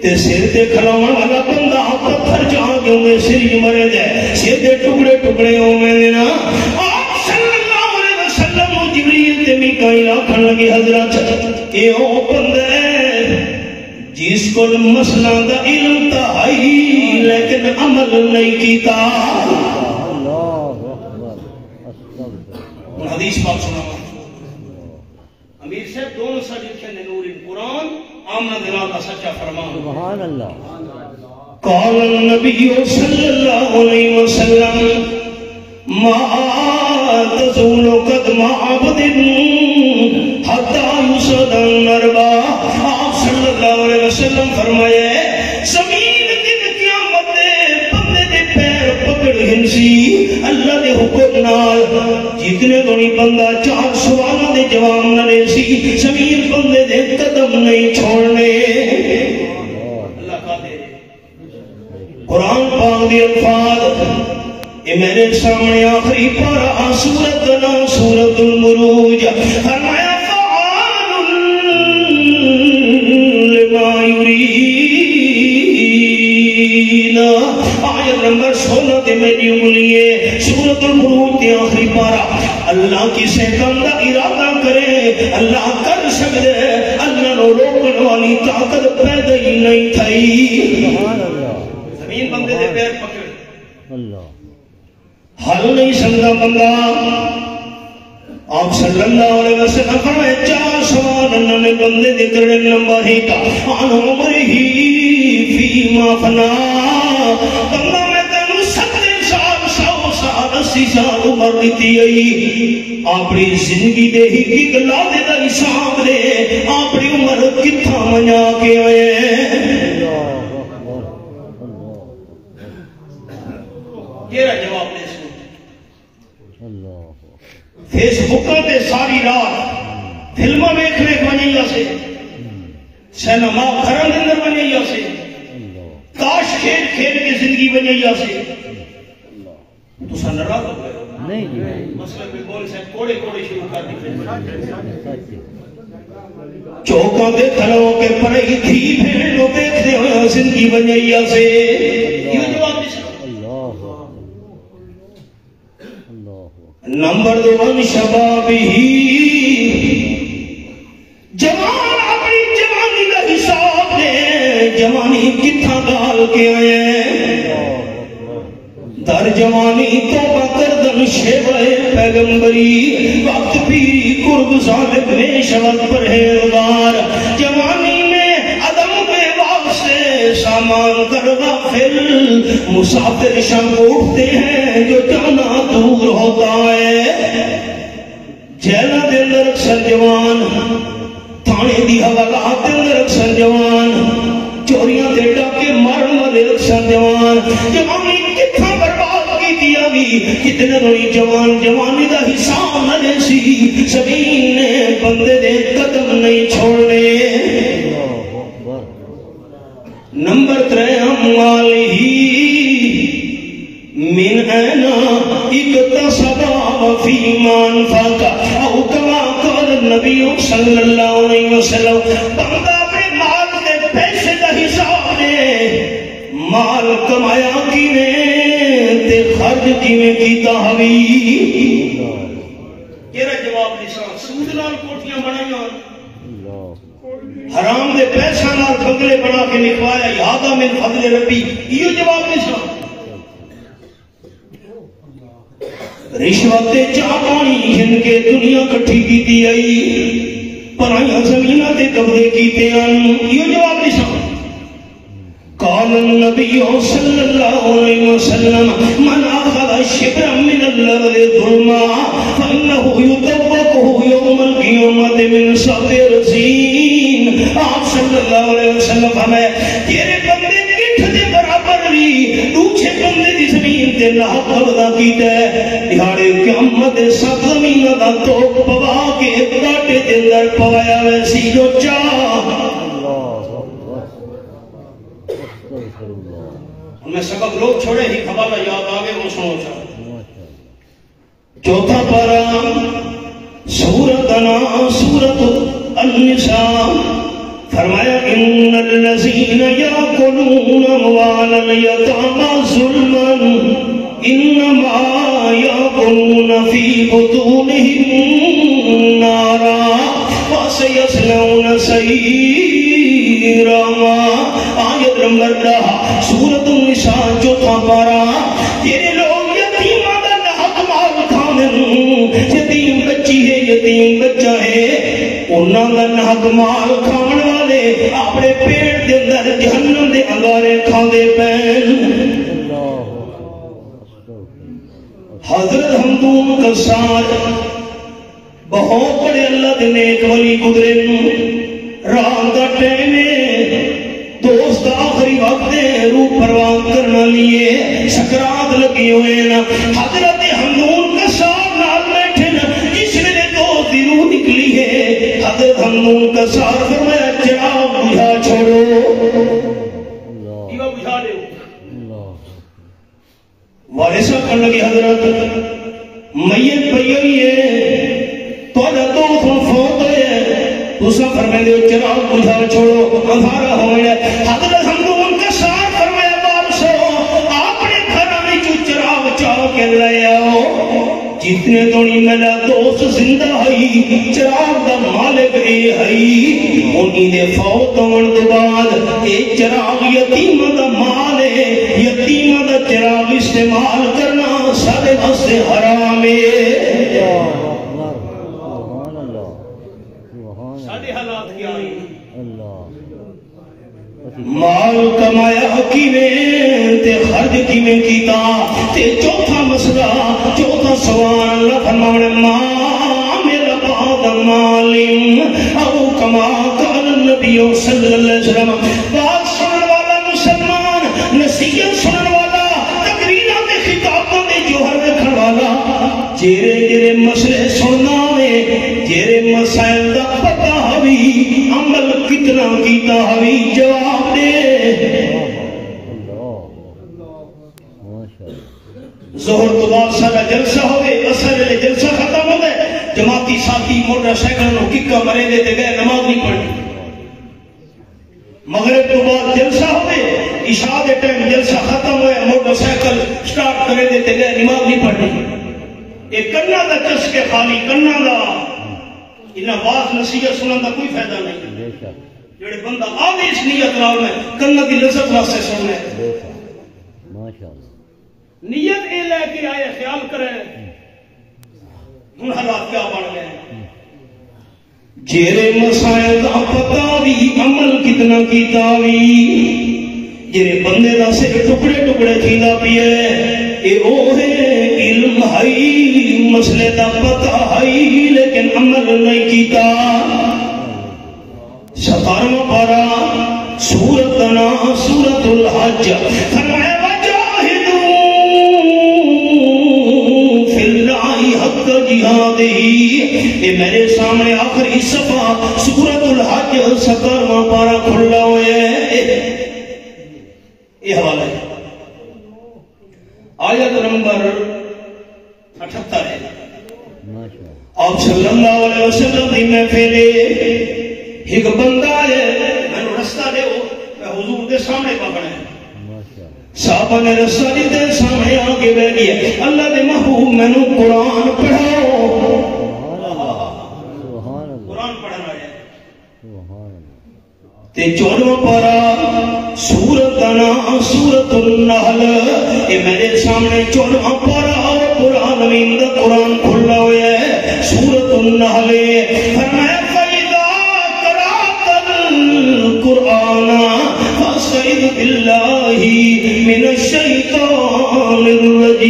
تے سر تے کھلاون والا بندہ پتھر جا کے ہوئے سری مرے دے سر دے ٹکڑے ٹکڑے ہوئے دینا آپ صلی اللہ علیہ وسلم و جبریل تے میکائیل آکھن لگے حضرت اے او بندہ جس کو مسئلہ دا علم تھا لیکن عمل نہیں کیتا حدیث پاک سنا امیر صاحب دونوں سا لکھے نے نور قرآن آمنہ دلال کا سچا فرمان سبحان اللہ قال النبی صلی اللہ علیہ وسلم ما تزول قدم عبد حتی یسد النربا. آپ صلی اللہ علیہ وسلم فرمائے زمین دن قیامت دے بندے دے پیر پکڑ ہنسی اللہ دے حکم نال جتنے گنی بندہ 4 سوالوں دے جواب نہ دے سی زمین بندے دے قدم نہیں چھوڑنے. اللہ کا دے قرآن پاک دی الفاظ یہ میرے سامنے آخری پارا سورت نام سورت المروج فرمایا فعال لما یرید. آیت نمبر 16 تے میری انگلیے سورت المروج تے آخری پارا. اللہ کسے کم دا ارادہ کرے اللہ کر سکتے اللہ نو روکن والی طاقت پیدا ہی نہیں تھئی. زمین بندے دے پیر پکڑ اللہ حل نہیں سکتا بندہ. آپ صلی اللہ علیہ وسلم فرمائے 4 سوال انہوں نے بندے دے کرنے نمبر ہی کا آن عمر ہی فیما فنا. بندہ میں تینوں 70 سال 100 سال 80 سال عمر دیتی آئی اپنی زندگی دے ہی کی گلا دے دا حساب دے اپنی عمر کتھا منیا کے آئے. یہ جواب دے سو فیس بکوں تے ساری رات فلموں دیکھنے بنیا سے سینما گھروں کے اندر بنیا سے تاش کھیل کھیل کے زندگی بنیا سے تو سن رات ہو گئے نہیں جی مسئلہ پہ بول سے کوڑے کوڑے شروع کر دی چوکوں کے کھلوں کے پڑھائی تھی پھر لو دیکھتے ہوئے زندگی بنیا سے. یہ جواب دے سو. نمبر 2 شبابی جوان اپنی جوانی کا حساب دے جوانی کتھا گال کے آئے در جوانی توبہ کردن شیوہ پیغمبری وقت پیری قرب ظالب میں شوق پرہیزگار. جوانی میں عدم بے واسطے سامان کر غافل مسافر شب اٹھتے ہیں جو جانا دور ہوتا ہے. جیلہ دے اندر اکثر جوان تھانے دی حوالات دے اندر اکثر جوان چوریاں دے ڈاکے مارن والے اکثر جوان جوانی کتھا برباد کی دیا بھی کتنے روئی جوان جوانی دا حساب نہ دے سی زمین نے بندے دے قدم نہیں چھوڑنے. نمبر 3 اموالی من اینا اکتصبا وفیما انفاقا او کما قال النبی صلی اللہ علیہ وسلم. بندہ اپنے مال دے پیسے دا حساب دے مال کمایا کی نے تے خرج کی میں کیتا ہوئی. یہ جواب نشان سود نال کوٹیاں بنائیاں حرام دے پیسہ نال بنگلے بنا کے نکوایا یادا من فضل ربی. یہ جواب نشان رشوت چاپانی جن کے دنیا کٹھی کی دی آئی پرائیاں زمینہ تے قبضے کیتے ہیں. یہ جواب نشان قال النبی صلی اللہ علیہ وسلم من اخذ شبرا من الارض ظلما فانه يطبقه يوم القیامت من صدر زین. آپ صلی اللہ علیہ وسلم فرمائے تیرے بندے کٹھ دے برابر بھی دوچے بندے دی زمین تے لاحق قبضہ کیتا ہے دہاڑے قیامت سب زمین دا توپ پوا کے کاٹے دے اندر پوایا ویسی جو چاہ. میں سبق لوگ چھوڑے ہی حوالہ یاد آگے وہ سنو چاہ. چوتھا پارا سورت النساء فرمایا ان الذین یاکلون اموال الیتامی ظلما انما یاکلون فی بطونہم نارا وسیصلون سعیرا. آیت نمبر 10 سورۃ النساء چوتھا پارا. یہ لوگ یتیماں دا حق مال کھاندے یتیم انہاں دا نحق مال کھان والے اپنے پیٹ دے اندر جہنم دے انگارے کھاندے پین حضرت حمدون قصار بہت بڑے اللہ دے نیک ولی گزرے رات دا ٹائم دوست آخری وقت روح پروان کرنا لیے سکرات لگی ہوئے نا حضرت حمدون قصار نال بیٹھے نا جس میں نے دوست دی روح نکلی ہے حضرت حمدون قصار فرمایا چراغ بجھا چھوڑو کیوں بجھا دے وارثہ کرنے لگی حضرت میت پئی ہوئی ہے تو دوست فوت ہوئے تو سفر میں دے چراغ بجھا چھوڑو انہارا ہوئے حضرت حمدون قصار فرمایا بارشو آپ نے گھر میں جو چراغ چاہ کے لے آؤ جتنے دونی میرا دوست زندہ ہے چراغ دا مالک اے ہے انہی دے فوت ہونے کے بعد اے چراغ یتیم دا مال ہے یتیم دا چراغ استعمال کرنا سارے واسطے حرام ہے سارے حالات کیا ہے مال کمایا کیویں تے خرچ کیویں کیتا تے چوتھا مسئلہ چوتھا سوال اللہ فرماوے ماں میرا بعد مالم او کما قال النبی صلی اللہ علیہ وسلم بات سنن والا مسلمان نصیحت سنن والا تقریراں تے خطاباں دے جوہر رکھن والا جیرے جیرے مسئلے سننا وے جیرے مسائل دا پتہ ہوئی عمل کتنا کیتا ہوئی جواب دے ظہر تو بعد سارا جلسہ ہوئے اثر لے جلسہ ختم ہو گئے جماعتی ساتھی موٹر سائیکل نو ککا مرے دیتے گئے نماز نہیں پڑھنی مغرب تو بعد جلسہ ہوئے عشاء دے ٹائم جلسہ ختم ہوئے موٹر سائیکل سٹارٹ کرے دیتے گئے نماز نہیں پڑھنی ایک کرنا دا چسکے خالی کرنا دا انہاں باز نصیحت سنن دا کوئی فائدہ نہیں جڑے بندہ آوے اس نیت راو میں کرنا دی لذت راستے سننے نیت اے لے کے آئے خیال کرے ان حالات کیا بڑھ گئے جیرے مسائل دا پتا بھی عمل کتنا کیتا بھی جیرے بندے دا سے ٹکڑے ٹکڑے کھیلا بھی ہے اے او ہے علم ہے مسئلے دا پتا ہے لیکن عمل نہیں کیتا 17واں پارہ سورت نا سورت الحج فرمایا اے میرے سامنے آخری صفحہ سورت الحج 17واں پارہ کھلا ہوئے یہ حوالہ ہے آیت نمبر 78 ہے آپ صلی اللہ علیہ وسلم دی محفل ایک بندہ ہے میں نے رستہ دے میں حضور دے سامنے پکڑا ہے صحابہ نے رسول دے سامنے آگے بیٹھ گیا اللہ دے محبوب میں نے قرآن پڑھاؤ قرآن پڑھنا ہے تے 14واں پارہ سورت نا سورت النحل اے میرے سامنے 14واں پارہ قرآن امین دا قرآن کھلا ہوا ہے سورت النحل فرمایا فَإِذَا قَرَأْتَ الْقُرْآنَ فَاسْتَعِذْ بِاللَّهِ من الشیطان الرجیم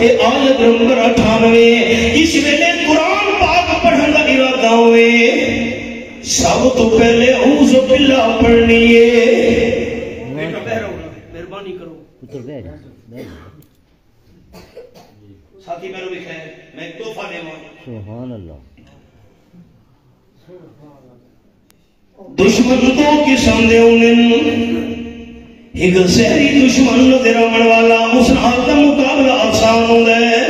اے آیت نمبر 98 اس ویلے قرآن پاک پڑھن دا ارادہ ہوئے سب تو پہلے اعوذ باللہ پڑھنی ہے بیٹا بہر ہونا مہربانی کرو ساتھی میرے لکھا ہے میں ایک تحفہ دے ماں سبحان اللہ دشمن دو قسم دے انہیں ایک زہری دشمن نظر آمن والا اس نال دا مقابلہ آسان ہوتا ہے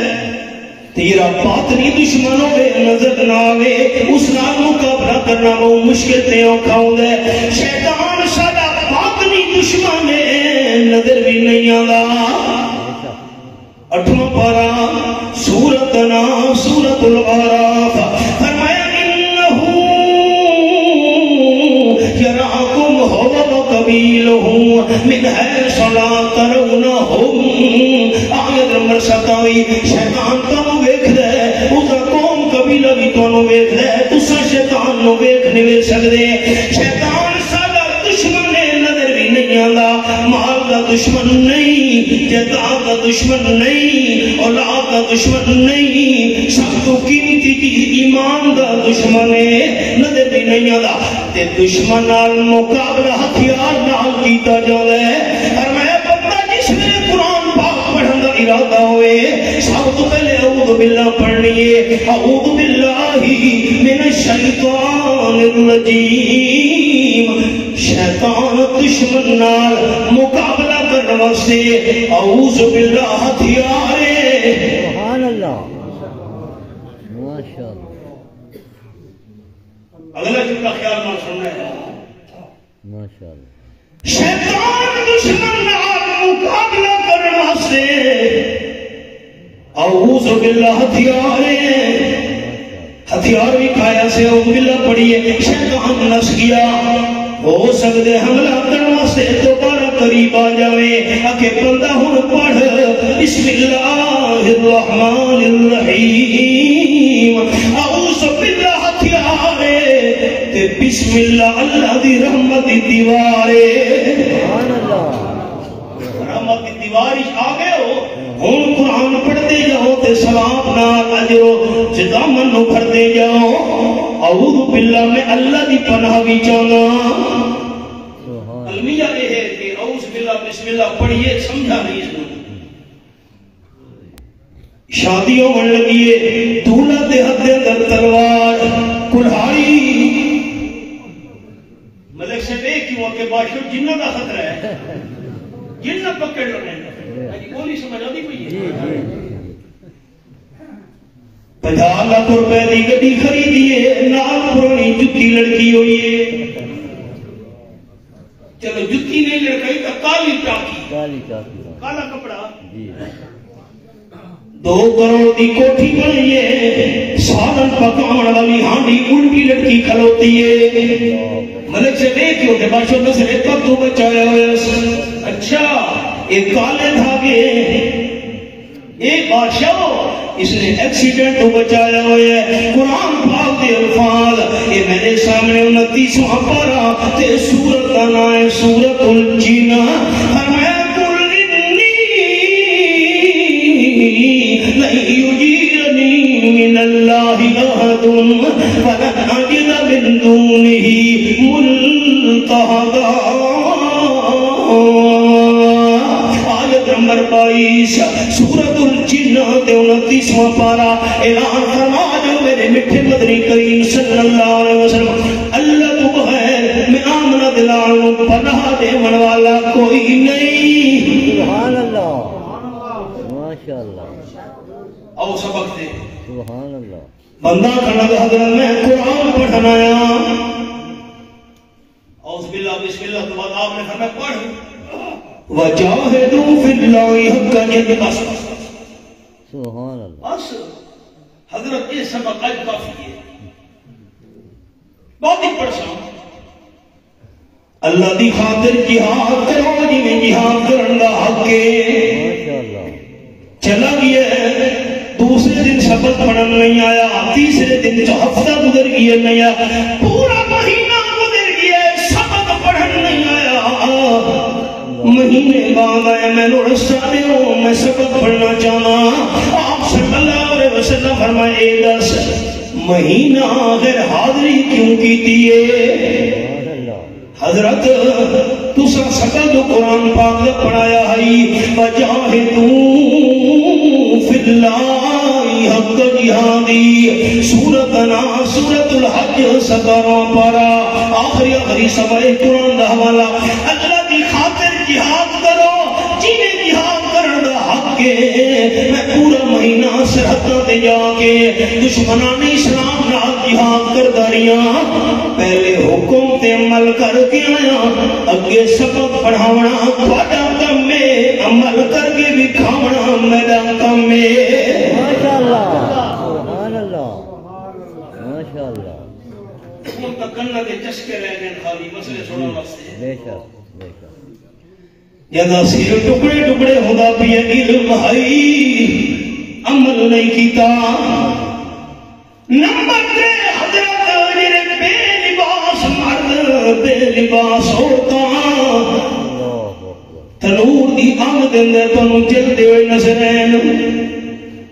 تیرا باطنی دشمن ہوئے نظر نہ آوے اس نال مقابلہ کرنا بہت مشکل تے اوکھا ہوتا ہے شیطان سارا باطنی دشمن ہے نظر بھی نہیں آتا 8واں پارہ سورت نا سورت العراف فرمایا من حیث لا ترونہم آیت نمبر 27 شیطان تو ویکھ دے اس نہیں سکتے شیطان سارا دشمن ہے نظر بھی نہیں آتا مال کا دشمن نہیں جائیداد کا دشمن نہیں اولاد کا دشمن نہیں سب تو قیمتی چیز ایمان کا دشمن ہے نظر بھی نہیں آتا تے دشمن نال مقابلہ ہتھیار نال کیتا جاتا ہے اور میں بندہ جس نے قرآن پاک پڑھن کا ارادہ ہوئے سب تو پہلے اعوذ باللہ پڑھنی ہے اعوذ باللہ من الشیطان الرجیم شیطان دشمن نال مقابلہ کرنے واسطے اعوذ باللہ ہتھیار ہے سبحان اللہ ماشاء اللہ اگلا جملہ خیال نہ سننا ہے ماشاء اللہ شیطان دشمن نال مقابلہ کرنے واسطے اعوذ باللہ ہتھیار ہے ہتھیار بھی کھایا سے اعوذ باللہ پڑھیے شیطان نس گیا ہو سکتے حملہ کرنے واسطے دوبارہ قریب آ جاوے اکے بندہ ہن پڑھ بسم اللہ الرحمن الرحیم اعوذ باللہ ہتھیار تے بسم اللہ اللہ دی رحمت دی دیوار سبحان اللہ رحمت دی دیوار آ گئے ہو ہن قرآن پڑھتے جاؤ تے ثواب نال اجر جدامن نو بھرتے جاؤ اعوذ باللہ میں اللہ دی پناہ بھی چاہنا المیہ یہ ہے کہ اعوذ باللہ بسم اللہ پڑھیے سمجھا نہیں اس کو شادیوں من لگیے دولہا دے ہاتھ دے اندر تلوار کلہاڑی ملک سے بے کیوں کہ بادشاہ جنہ کا خطرہ ہے جنہ پکڑ لو نہیں بولی سمجھ آتی کوئی ہے 50 لاکھ روپے دی گڈی خریدیے نال پرانی جتی لڑکی ہوئی ہے چلو جتی نہیں لڑکائی تو کالی ٹاکی کالا کپڑا جی 2 کروڑ دی کوٹھی بنائیے سالن پکاؤن والی ہانڈی الٹی لٹکی کھلوتی ہے ملک سے دیکھ کیوں کہ بادشاہ نصر کب تو بچایا ہوئے اچھا ایک کالے دھاگے ایک بادشاہ اس نے ایکسیڈنٹ تو بچایا ہوئے قرآن پاک دے الفاظ یہ میرے سامنے 29واں پارہ تے سورت کا نام ہے سورت الجن فرمایا من اللہ احد فلن اجد من دونہ ملتحدا آیت نمبر 22 سورۃ الجن 29واں پارہ اعلان فرما جو میرے میٹھے مدنی کریم صلی اللہ علیہ وسلم اللہ تو بغیر میں آمنہ دلانوں پناہ دیون والا کوئی نہیں سبحان اللہ ماشاء اللہ او سبق دے سبحان اللہ بندہ کھڑا کہ حضرت میں قرآن پڑھنا آیا اعوذ باللہ بسم اللہ تو بعد آپ نے فرمایا پڑھ وجاہدوا فی اللہ حق جہاد بس سبحان اللہ بس حضرت یہ سبق آج کافی ہے بہت ہی پڑھسا اللہ دی خاطر جہاد کرو جی میں جہاد کرن دا حق ہے ماشاء اللہ چلا گیا ہے دوسرے دن سبق پڑھن نہیں آیا تیسرے دن جو ہفتہ گزر گیا نہیں آیا پورا مہینہ گزر گیا سبق پڑھن نہیں آیا مہینے بعد آیا میں نے رسالے ہوں میں سبق پڑھنا چاہنا آپ صلی اللہ علیہ وسلم فرمائے اے دس مہینہ غیر حاضری کیوں کی دیئے حضرت تو سب سکا جو قرآن پاک نے پڑھایا ہے وجاہدوا فی اللہ حق جہادی سورتنا سورت الحج 17 پارہ آخری سوائے قرآن دا حوالہ اللہ دی خاطر جہاد کرو جنہیں جہاد کرن دا حق ہے میں پورا مہینہ سرحدہ تے جا کے دشمنان اسلام نال جہاد کر داریاں پہلے حکم تے عمل کر کے آیا اگے سبق پڑھاونا تھوڑا کم میں عمل کر کے بھی کھاونا میرا کم میں ماشاء اللہ سبحان اللہ ماشاء اللہ ان کا کنہ دے چشکے رہ گئے خالی مسئلے سونا واسطے بے شک بے شک جدا سیر ٹکڑے ٹکڑے ہودا پیا علم ہے عمل نہیں کیتا نمبر 3 حضرت جڑے بے لباس لباس ہوتا اللہ اکبر تنور دی آگ دے اندر تنوں جلدے ہوئے نظر ہیں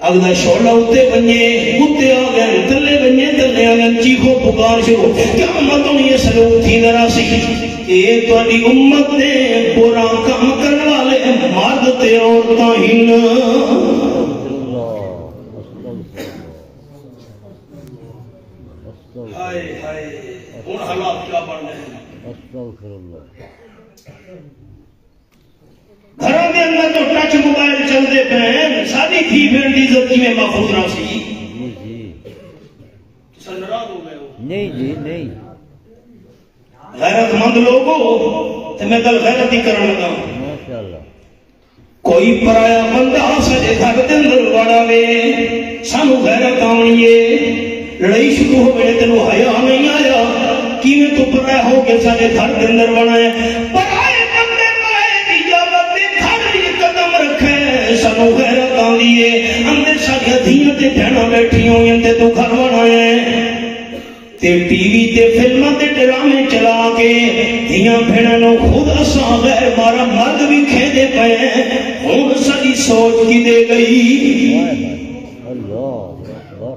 اگلا شولا اتے بنیے اتے آگئے تلے بنیے تلے آگئے چیخو پکار شروع کیا امتوں یہ سلوک تھی ذرا سی اے تو علی امت نے برا کام کرنے والے مرد تے عورتاں ہن ہائے ہائے ان حالات کیا بڑھ رہے ہیں استغفر اللہ گھروں کے اندر تو ٹچ موبائل چلتے پہ ساری تھی بھیڑ کی عزت میں محفوظ رہا سی جی جی سن ناراض ہو گئے ہو نہیں جی نہیں غیرت مند لوگو تو میں کل غیرت ہی کرنے لگا ماشاءاللہ کوئی پرایا بندہ سجے گھر کے اندر وڑا وے سانو غیرت آنی ہے لڑائی شروع ہو گئے تینوں حیا نہیں آیا کیویں تو پرایا ہو کے سجے گھر کے اندر وڑا ہے پرائے بندے مائے دی اجازت دے گھر قدم رکھے سانو غیرت آنی ہے اندر ساڈیاں دھیاں تے بہناں بیٹھی ہوئیں تے تو گھر وڑا ہے تے ٹی وی تے فلماں تے ڈرامے چلا کے دھیاں بہنوں خود اساں غیر مارا مرد بھی کھیدے پئے ہن ساری سوچ کی دے گئی اللہ اکبر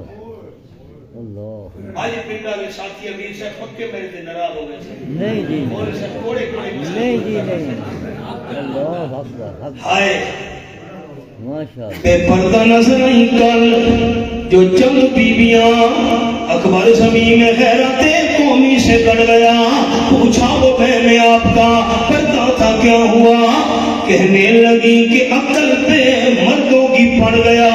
اللہ آج پنڈا کے ساتھی امیر سے پکے میرے تے ناراض ہو گئے تھے نہیں جی اور سے کوڑے کوڑے نہیں جی نہیں اللہ اکبر ہائے ماشاءاللہ بے پردہ نظر نہیں کل جو چند بیبیاں اکبر زمین میں غیرت قومی سے کٹ گیا پوچھا وہ بہن آپ کا پردہ تھا کیا ہوا کہنے لگی کہ عقل پہ مردوں کی پڑ گیا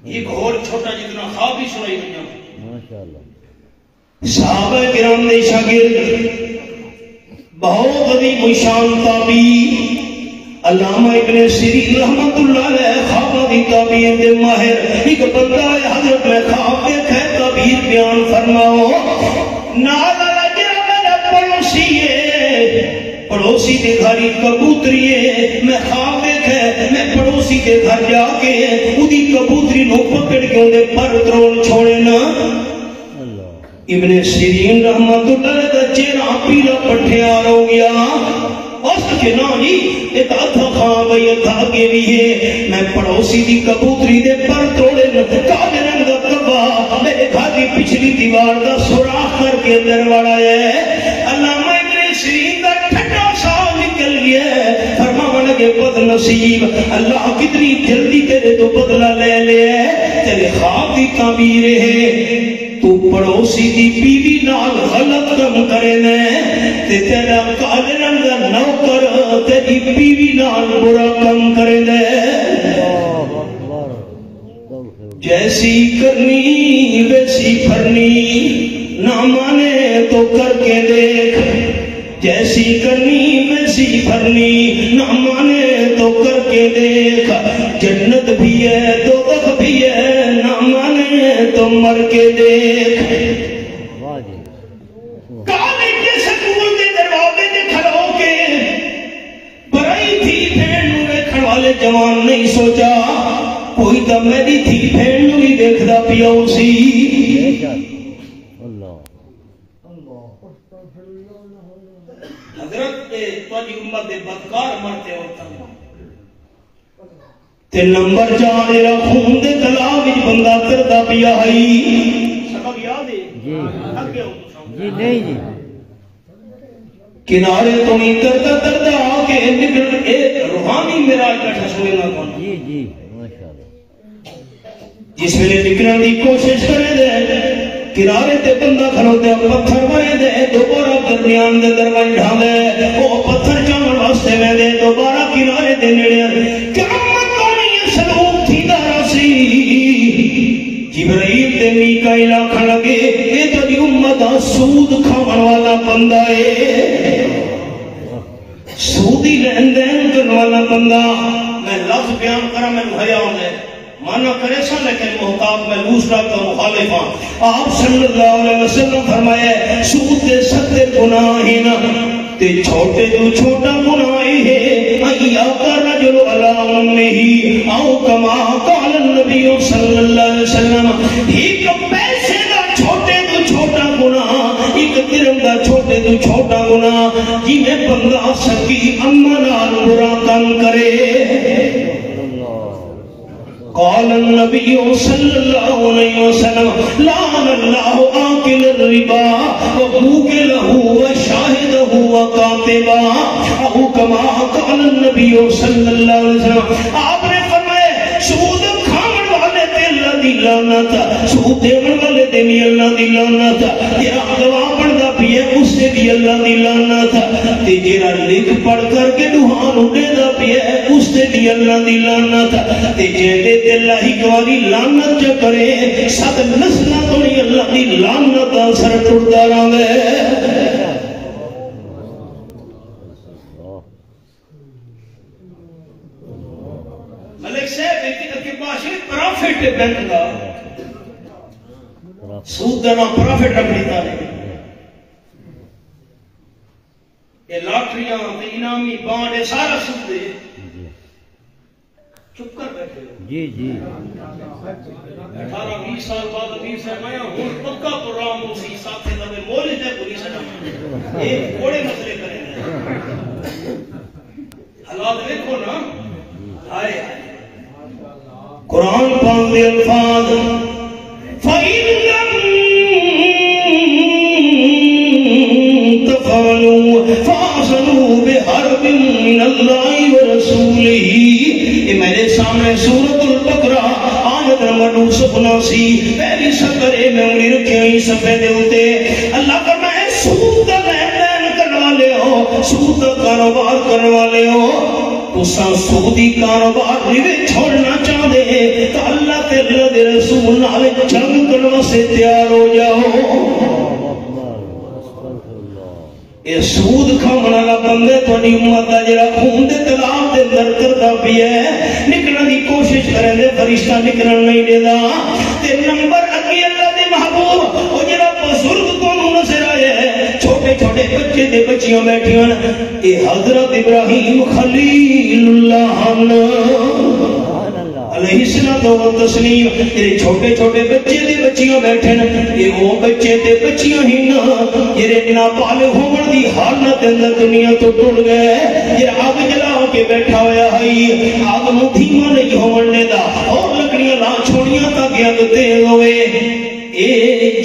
ایک اور چھوٹا جتنا خواب ہی سنائی بنیا ماشاءاللہ صحابہ کرام نے شاگرد بہت عظیم شان تابعی علامہ ابن سیرین رحمت اللہ علیہ خواب دی تعبیر دے ماہر ایک بندہ ہے حضرت میں خواب دیکھ ہے تعبیر بیان فرماؤ نال لجرا میرا پڑوسی ہے پڑوسی دے گھر کبوتری ہے میں خواب دیکھ ہے میں پڑوسی دے گھر جا کے اودی کبوتری نو پکڑ کے اندے پر ترول چھوڑے نا ابن سیرین رحمت اللہ دا چہرہ پیلا پٹھیار ہو گیا اس کے نانی ایک ادھا خواہ بھئی ادھا کے بھی ہے میں پڑوسی دی کبوتری دے پر توڑے کالے رنگ دا کبا میرے گھر دی پچھلی دیوار دا سوراخ کر کے اندر وڑا ہے علامہ ابن سیرین دا ٹھنڈا سا نکل گیا ہے فرمانے لگے بد نصیب اللہ کتنی جلدی تیرے تو بدلہ لے لے تیرے خواب دی تعبیر ہے تو پڑوسی دی بیوی نال غلط کم کرے نے تے تیرا کالے رنگ دا نوکر تیری بیوی نال برا کم کرے نے جیسی کرنی ویسی پھرنی نہ مانے تو کر کے دیکھ جیسی کرنی ویسی پھرنی نہ مانے تو کر کے دیکھ جنت بھی ہے دوزخ بھی ہے نہ مانے تو مر کے دیکھ کالج کے سکول کے دروازے دے کھڑو کے برائی تھی بھیڑ نو دیکھن والے جوان نہیں سوچا کوئی تو میری تھی بھیڑ نو بھی دیکھدا پیا اسی حضرت تواڈی امت دے بدکار مرتے ہوتا تے نمبر 4 میرا خون دے تلاو وچ بندہ کردا پیا ہئی سبق یاد ہے جی اگے ہو جی نہیں جی کنارے تو نہیں کردا آ کے نکل ایک روحانی معراج بیٹھا سوئے گا کون جی جی ماشاءاللہ جس ویلے نکلنے دی کوشش کرے دے کنارے تے بندہ کھلوتے پتھر مارے دے دوبارہ درمیان دے دروازے ڈھالے وہ پتھر جان واسطے میں دے دوبارہ کنارے دے نیڑے قیامت کونی یہ سلوک تھی دارا سی جبرائیل تے میکائیل آکھن لگے اے تیری امت سود کھاون والا بندہ ہے سودی لین دین کرنے والا بندہ میں لفظ بیان کرا میں حیا ہوندا ہے مانا کرے سا لیکن محتاط میں دوسرا کا مخالف ہاں آپ صلی اللہ علیہ وسلم فرمائے سود دے ستے گناہ ہی نہ تے چھوٹے جو چھوٹا گناہ ہے ایا کا رجل علی امہ او کما قال النبی صلی اللہ علیہ وسلم ایک پیسے دا چھوٹا جرم دا چھوٹے تو چھوٹا گناہ جی میں بندہ سکی اما نال برا کام کرے قال النبی صلی اللہ علیہ وسلم لعن اللہ آکل الربا وموکلہ وشاہدہ وکاتبہ او کما قال النبی صلی اللہ علیہ وسلم آپ نے فرمائے سود کھاون والے تے اللہ دی لعنت سود دیون والے تے بھی اللہ دی لعنت جڑا گواہ بندا پیا اس تے بھی اللہ دی لعنت تے جڑا لکھ پڑھ کر کے دوہان اڈیدا پیا اس تے بھی اللہ دی لعنت تے جڑے تے اللہ ہی گواہی لعنت چ کرے سب نسلاں تو نہیں اللہ دی لعنت دا سر ٹردا رہے ملک صاحب کے پاس پروفٹ بینک دا سود دا نام پروفٹ رکھ لیتا ہے یہ لاٹریاں انعامی بانڈ سارا سود دے چپ کر بیٹھے ہو جی جی 18-20 سال بعد امیر صاحب آیا ہوں پکا پروگرام اسی ساتھ سے لبے مولد ہے پوری سجا یہ بڑے مسئلے کریں گے حالات دیکھو نا آئے قرآن پاک دے الفاظ فَإِن لَّمْ تَفْعَلُوا فَأْذَنُوا بِحَرْبٍ مِّنَ اللَّهِ وَرَسُولِهِ یہ میرے سامنے سورۃ البقرہ آیت نمبر 279 پہلی سطرے میں انگلی رکھی ہوئی صفحے دے ہوتے اللہ فرمائے سود کا لین دین کرنے والے ہو سود کا کاروبار کرنے والے ہو تو سودی کاروبار بھی چھوڑنا چاہتے ہیں تو اللہ تے اللہ دے رسول نال جنگ کرنے سے تیار ہو جاؤ اے سود کھاون والا بندے تہاڈی امت دا جڑا خون دے تلاب دے اندر کردا پیا ہے نکلن دی کوشش کرے تے فرشتہ نکلن نہیں دیندا تے نمبر اگے اللہ دے محبوب او جڑا بزرگ تانوں نظر آیا ہے چھوٹے چھوٹے بچے تے بچیاں بیٹھیاں اے حضرت ابراہیم خلیل اللہ علیہ الصلوۃ والتسلیم تیرے چھوٹے چھوٹے بچے تے بچیاں بیٹھے نا اے وہ بچے تے بچیاں ہی نا جڑے نابالغ ہون دی حالت اندر دنیا تو ٹر گئے جڑا آگ جلا کے بیٹھا ہویا ہے آگ نو دھیما نہیں ہون دیندا اور لکڑیاں لا چھوڑیاں تاکہ اگ تیز ہوئے اے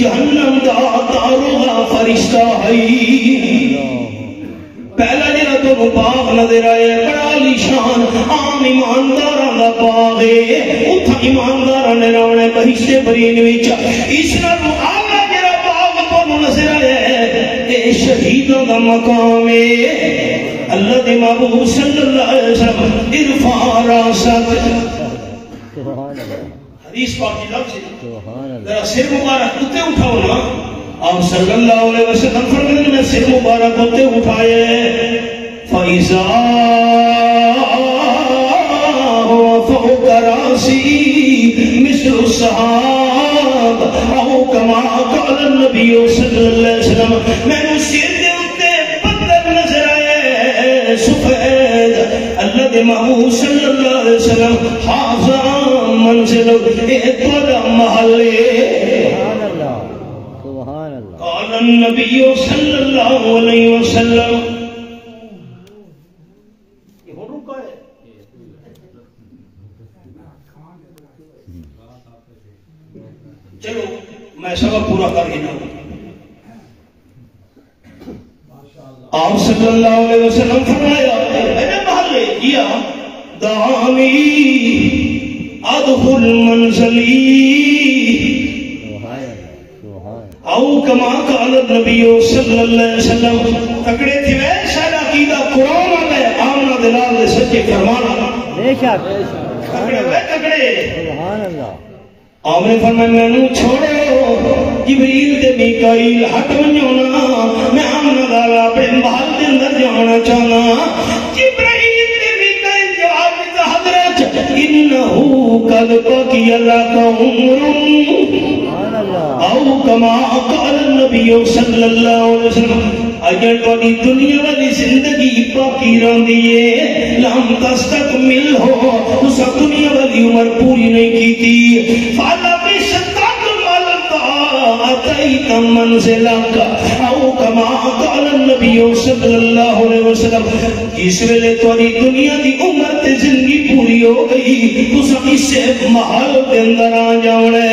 جہنم دا داروغہ فرشتہ ہے پہلا جڑا تو باغ نظر آئے بڑا عالی شان عام ایمانداراں دا باغ ہے اوتھے ایمانداراں نے رہنے بہشتے برین وچ اس نال اعلی جڑا باغ تو نظر آیا ہے اے شہیداں دا مقام ہے اللہ دے محبوب صلی اللہ علیہ وسلم ارفع راسک سبحان اللہ حدیث پاک کی لفظ ہے سبحان اللہ ذرا سر مبارک اٹھے اٹھاؤ نا آپ صلی اللہ علیہ وسلم فرماتے ہیں سر مبارک ہوتے اٹھائے فَإِذَا هُوَ فَوْقَ رَأْسِي مِثْلُ السَّحَابِ أَوْ كَمَا قَالَ النَّبِيُّ صلی اللہ علیہ وسلم میں نے سر دے اتے بدل نظر آئے سفید اللہ دے محبوب صلی اللہ علیہ وسلم حاضر منزل ایک بڑا محلے قال النبی صلی اللہ علیہ وسلم یہ ہو رکا ہے چلو میں سبق پورا کر ہی نہ آپ صلی اللہ علیہ وسلم فرمایا میرے محلے کیا دعانی ادخل منزلی او کما قال النبی صلی اللہ علیہ وسلم تکڑے تھے شاید عقیدہ قرآن آلے آمنہ دلال دے سچے فرمانا بے شک تکڑے ہوئے تکڑے سبحان اللہ آپ نے فرمایا میں نو چھوڑو جبریل تے میکائیل ہٹ ونجونا میں آمنہ دالا اپنے محل دے اندر جانا چاہنا جبریل تے میکائیل جواب دیتا حضرت انہو قد بقی اللہ کا عمر او کما قال النبی صلی اللہ علیہ وسلم اگر توڑی دنیا والی زندگی باقی رہن دیئے لم تستکمل ہو اسا دنیا والی عمر پوری نہیں کی تھی فالا بشتاک ملتا اتیت منزلہ کا او بھائیو صلی اللہ علیہ وسلم جس ویلے تاری دنیا دی عمر تے زندگی پوری ہو گئی تسا اس سے محل دے اندر آ جاؤنے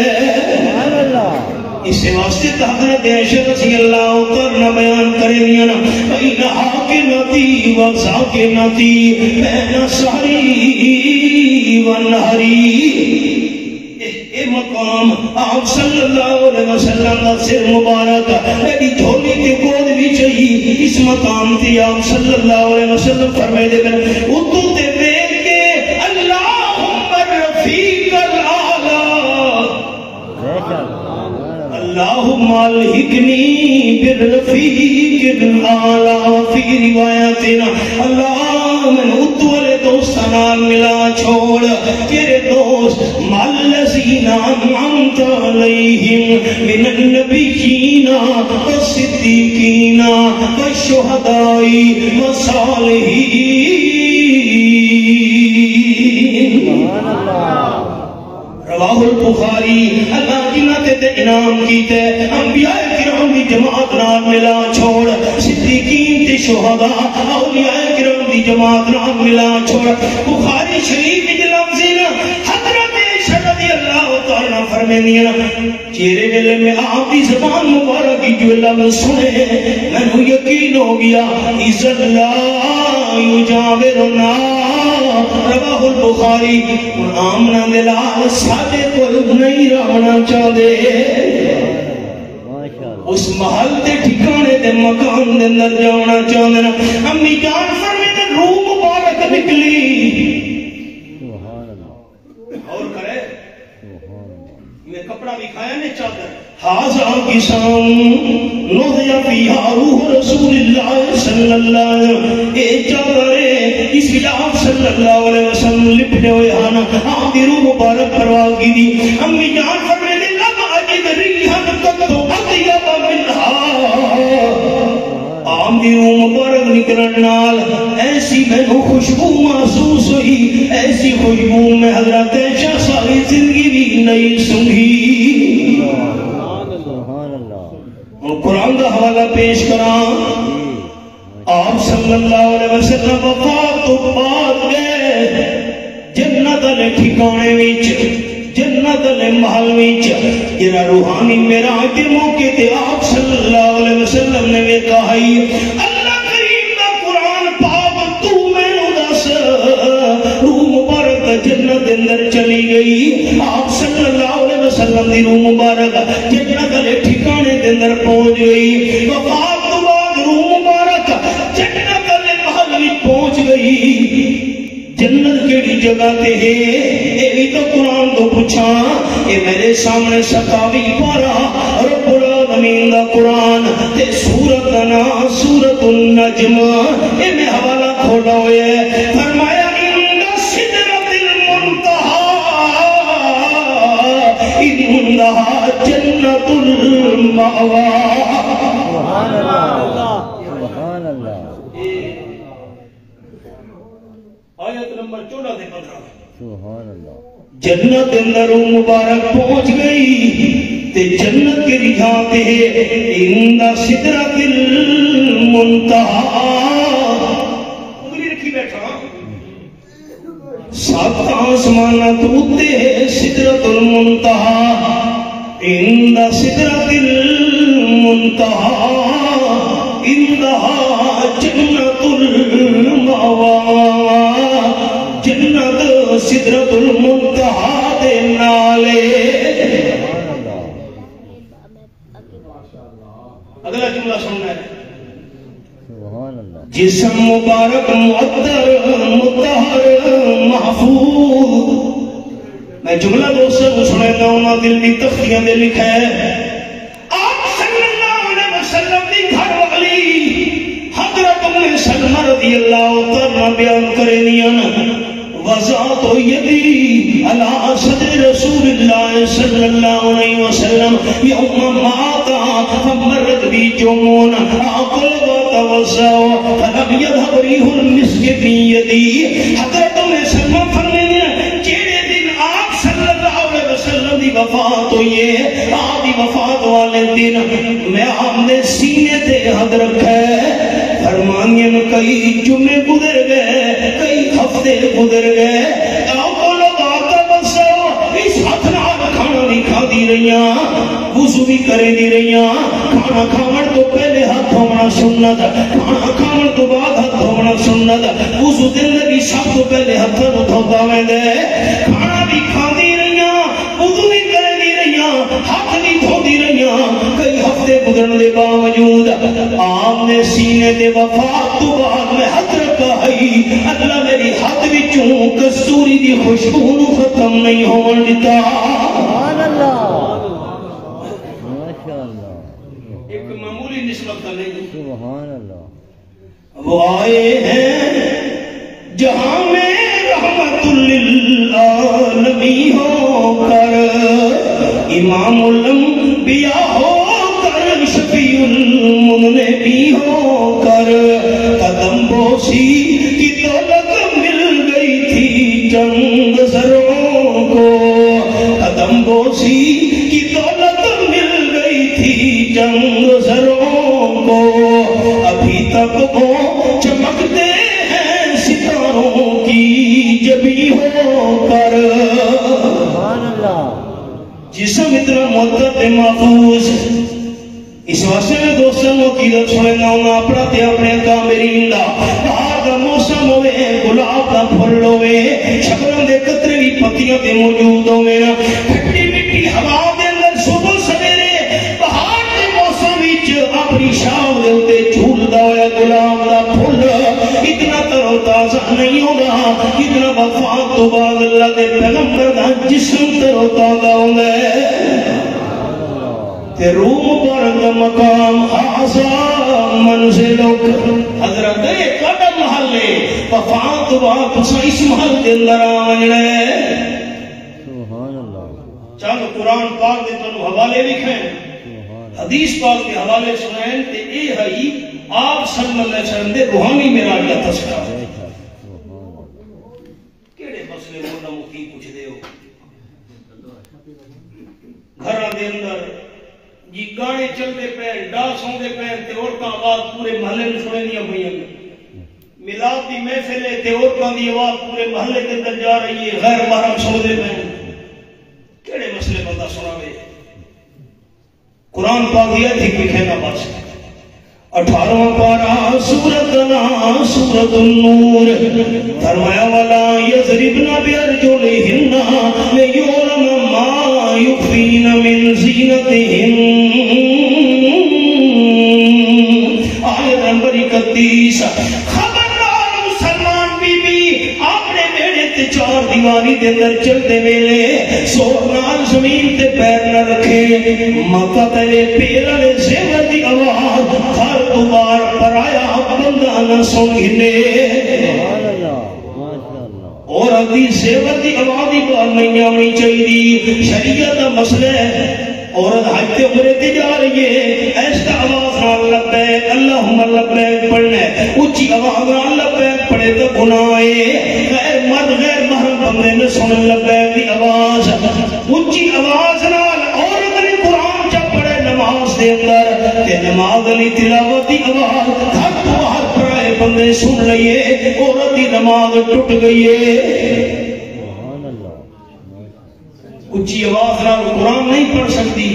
اس واسطے حضرت عائشہ رضی اللہ عنہا بیان کریں گے نا بین حاکمتی و ساکنتی بین سحری و نہری اے مقام آپ صلی اللہ علیہ وسلم کا سر مبارک میری جھولی کے گود بھی چاہیے اس مقام تھی آپ صلی اللہ علیہ وسلم فرمائے دے بنا اتو تے بیٹھ کے اللہم رفیق العالی اللہم الحقنی بالرفیق العالی فی روایتنا اللہ من اتو والے دوستان ملا چھوڑ تیرے دوست مالذین انعمت علیہم من النبیین والصدیقین والشہداء والصالحین رواہ البخاری اللہ جنہ تے انعام کیتے انبیاء کرام دی جماعت نال ملا چھوڑ صدیقین تے شہداء اولیاء کرام دی جماعت نال ملا چھوڑ بخاری شریف وچ لفظینا حضرت عائشہ رضی اللہ تعالی فرمانیاں چہرے ویلے میں آپ کی زبان مبارک کی جو لفظ سنے میں یقین ہو گیا اذا اللہ یجاورنا رواہ البخاری آمنہ دلال سادے کو نہیں رہنا چاہدے اس محل دے ٹھکانے دے مکان دے اندر جانا چاہدے امی جان فرمے دے روح مبارک نکلی اور کرے یہ کپڑا بھی کھایا نے چادر حاضر کسان نوذیا فیہا روح رسول اللہ صلی اللہ علیہ وسلم اے چادرے اس کی آپ صلی اللہ علیہ وسلم لپنے ہوئے آنا آپ دی روح مبارک پرواز کی دی امی جان فرمے دے لم اجد ریحا تکتو اطیب منہا آپ دی روح مبارک نکلن نال ایسی میں خوشبو محسوس ہوئی ایسی خوشبو میں حضرت عائشہ ساری زندگی بھی نہیں سنگھی اور قرآن کا حوالہ پیش کران آپ صلی اللہ علیہ وسلم وفات تو بعد گئے جنت علیہ ٹھکانے ویچ جنت علیہ محل ویچ جنہ روحانی معراج کے موقع تے آپ صلی اللہ علیہ وسلم نے وہ کہا اللہ کریم دا قرآن پاک تو میں نو دس روح مبارک جنت اندر چلی گئی آپ صلی اللہ علیہ وسلم دی روح مبارک جنت علیہ ٹھکانے دے اندر پہنچ گئی وفات تو بعد روح مبارک جنت علیہ محل میں پہنچ گئی جنت کیڑی جگہ تے ہے اے بھی تو قرآن تو پوچھا اے میرے سامنے 27 پارا رب العالمین دا قرآن تے سورت نا سورت النجم اے میں حوالہ کھولا ہوئے فرمایا اِنَّ سِدْرَةِ الْمُنْتَحَا اِنَّهَا جَنَّةُ الْمَأْوَى سبحان اللہ سبحان اللہ آیت نمبر 14 سے 15 سبحان اللہ جنت اندر مبارک پہنچ گئی تے جنت کے رجھاتے ہیں اِنَّ سِدْرَةِ الْمُنْتَحَا اگلی رکھی بیٹھا سات آسمانہ توتے ہیں سدرۃ المنتہا اِنَّ سِدْرَةِ الْمُنْتَحَا اِنَّهَا جَنَّةُ الْمَأْوَى جنت سدرۃ المنتہا دے نالے اگلا جملہ سننا ہے جسم مبارک معطر مطہر محفوظ میں جملہ دوستوں کو سنیتا ہوں نا دل کی تختیاں دے لکھا ہے آپ صلی اللہ علیہ وسلم دی گھر والی حضرت ام سلمہ رضی اللہ تعالیٰ بیان کرے نیاں وَذَاتُ يَدِي عَلَىٰ صَدْرِ رَسُولِ اللَّهِ صلی اللہ علیہ وسلم يَوْمَ مَاتَ فَمَرَّتْ بِي جُمُونَ أَقْلَبَ تَوَزَّعُ فَلَمْ يَذْهَبْ رِيحُ الْمِسْكِ فِي يَدِي حضرت میں سلمہ فرمینے چیرے دن آپ صلی اللہ علیہ وسلم دی وفات ہوئی ہے آپ دی وفات والے دن میں آپ نے سینے تے حد رکھا ہے فرمانیاں کئی جمعے گزر گئے کئی ہفتے گزر گئے آقا لگا کے بسو اس ہاتھ نال کھانا بھی کھا دی رہیاں وضو بھی کرے دی رہیاں کھانا کھاون تو پہلے ہاتھ دھونا سنت کھانا کھاون تو بعد ہاتھ دھونا سنت وضو دن بھی سب تو پہلے ہاتھ نو دھوتا ویندے کھانا بھی کھا دی رہیاں وضو بھی کرے دی رہیاں ہاتھ بھی دھو دی رہیاں کئی ہفتے گزرن دے باوجود آپ نے سینے دے وفات تو بعد میں ہاتھ رکھا ہے اللہ میری ہاتھ وچوں کستوری دی خوشبو نو ختم نہیں ہون دیتا سبحان اللہ ماشاءاللہ ایک معمولی نسبت نہیں سبحان اللہ وہ آئے ہیں جہاں میں رحمت للعالمین ہو کر امام الانبیاء ہو کر شفیع المذنبین ہو کر قدم بوسی کی دولت مل گئی تھی چند سروں کو قدم بوسی کی دولت مل گئی تھی چند سروں کو ابھی تک وہ چمکتے ہیں ستاروں کی جبی ہو کر سبحان اللہ جسم اتنا مدت محفوظ اس واسطے میں دوستوں کو عقیدت سننا ہونا اپنا تے اپنے کامرین دا باہر دا موسم ہوئے گلاب دا پھل ہوئے شبنم دے قطرے بھی پتیاں تے موجود ہوئے کھٹی مٹی ہوا دے اندر صبح سویرے باہر دے موسم وچ اپنی شام دے اوتے جھولدا ہویا گلاب دا پھل اتنا تر و تازہ نہیں ہوگا اتنا وفات تو بعد اللہ دے پیغمبر دا جسم تر و تازہ ہوندا ہے تے روم پر دا مقام آسا منزلک حضرت کڑا محلے وفات واپس اس محل دے اندر آنے سبحان اللہ چل قرآن پاک دے تنو حوالے لکھیں حدیث پاک دے حوالے سنائیں تے اے ہی آپ صلی اللہ علیہ وسلم دے روحانی معراج دا تذکرہ کیڑے مسئلے مولا مکی پوچھ دے ہو گھراں دے اندر جی گانے چلتے پہن ڈانس ہوندے پہن تے عورتاں آواز پورے محلے میں سنے دیا ہوئی ہیں میلاد دی محفل ہے تے عورتاں دی آواز پورے محلے کے اندر جا رہی ہے غیر محرم سوندے پہن کیڑے مسئلے بندہ سناوے قرآن پاک یہ تھی لکھے گا بس 18واں پارہ سورۃ نا سورۃ النور فرمایا والا یضربن بارجلہن لیعلم ما یخفین من زینتہن آیت نمبر 31 خبردار مسلمان بی بی اپنے بیڑے تے چار دیواری دے اندر چلتے ویلے سور نال زمین تے پیر نہ رکھے مکہ تیرے پیر والے زیور دی آواز ہر دوبار پر آیا بندہ نہ سن گھنے سبحان اللہ ماشاءاللہ اور اگلی زیور دی آواز دی بات نہیں آنی چاہیے شریعت دا مسئلہ ہے عورت حج تے عمرے تے جا رہی ہے ایسا آواز نال لبیک اللہم لبیک پڑھنا ہے اونچی آواز نال لبیک پڑھے تو گناہ ہے غیر مرد غیر محرم بندے نے سن لبیک دی آواز اونچی آواز نال عورت نے قرآن چا پڑھے نماز دے اندر تے نماز علی تلاوت دی آواز گھر تو باہر پڑھے بندے سن لئیے عورت دی نماز ٹوٹ گئی ہے اچھی آواز نال قرآن نہیں پڑھ سکتی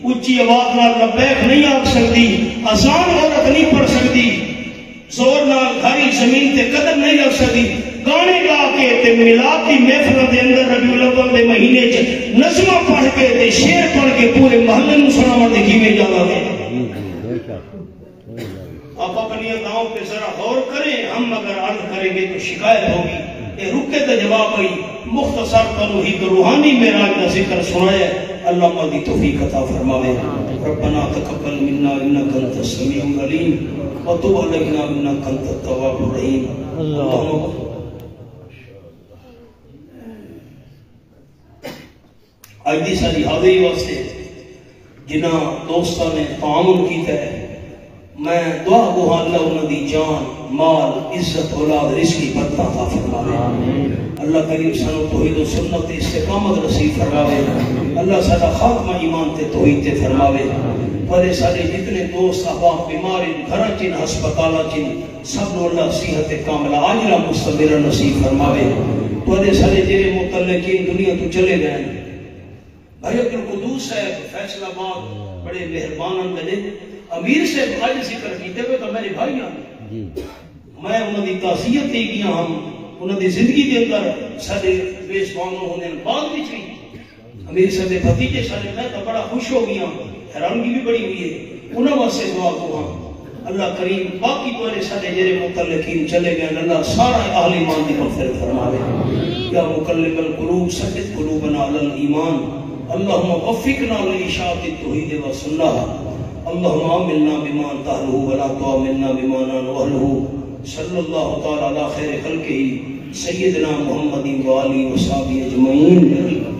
اچھی آواز نال لبیک نہیں آکھ سکتی آسان عورت نہیں پڑھ سکتی زور نال گھری زمین تے قدم نہیں رکھ سکتی گانے گا کے تے میلاد دی محفل دے اندر ربیع الاول دے مہینے چ نظمہ پڑھ کے تے شعر پڑھ کے پورے محلے نوں سناون دے کیویں جانا ہے آپ اپنی اداؤں پہ ذرا غور کریں ہم اگر عرض کریں گے تو شکایت ہوگی اے رکے تے جواب آئی مختصر توحید روحانی معراج کا ذکر سنایا اللہ مدی توفیق عطا فرماوے ربنا تقبل منا انک انت السمیع العلیم وتب علینا انک انت التواب الرحیم اللہ آج دی ساری حاضری واسطے جنہاں دوستاں نے تعاون کیتا ہے میں دعا گو اللہ انہاں دی جان مال عزت اولاد رزقی برکت عطا فرماوے اللہ کریم سانو توحید و سنت استقامت نصیب فرماوے اللہ سارا خاتمہ ایمان تے توحید تے فرماوے بڑے سارے جتنے دوست احباب بیمار گھر چن ہسپتال چن سب نو اللہ صحت کاملہ عاجلہ مستمرہ نصیب فرماوے بڑے سارے جڑے متعلقین دنیا تو چلے گئے بھائی عبدالقدوس صاحب فیصلہ آباد بڑے مہربان میرے امیر صاحب آج ذکر کیتے ہوئے تو میرے بھائی ہیں میں انہوں دی تعزیت دے گیا ہم انہوں دی زندگی دے اندر سارے بیسوانوں ہونے بعد بھی چاہیے امیر صاحب دے بھتیجے سارے میں تو بڑا خوش ہو گیا حیرانگی بھی بڑی ہوئی ہے انہوں واسطے دعا کو ہاں اللہ کریم باقی تمہارے سارے جڑے متعلقین چلے گئے اللہ سارا اہل ایمان دی مغفرت فرماوے یا مقلب القلوب ثبت قلوبنا علی الایمان اللهم وفقنا لإشاعة التوحید والسنہ اللهم عاملنا بما تهله ولا تعاملنا بما نهله صلی اللہ تعالی علی خیر خلقہ سیدنا محمد و آلہ و صحابہ اجمعین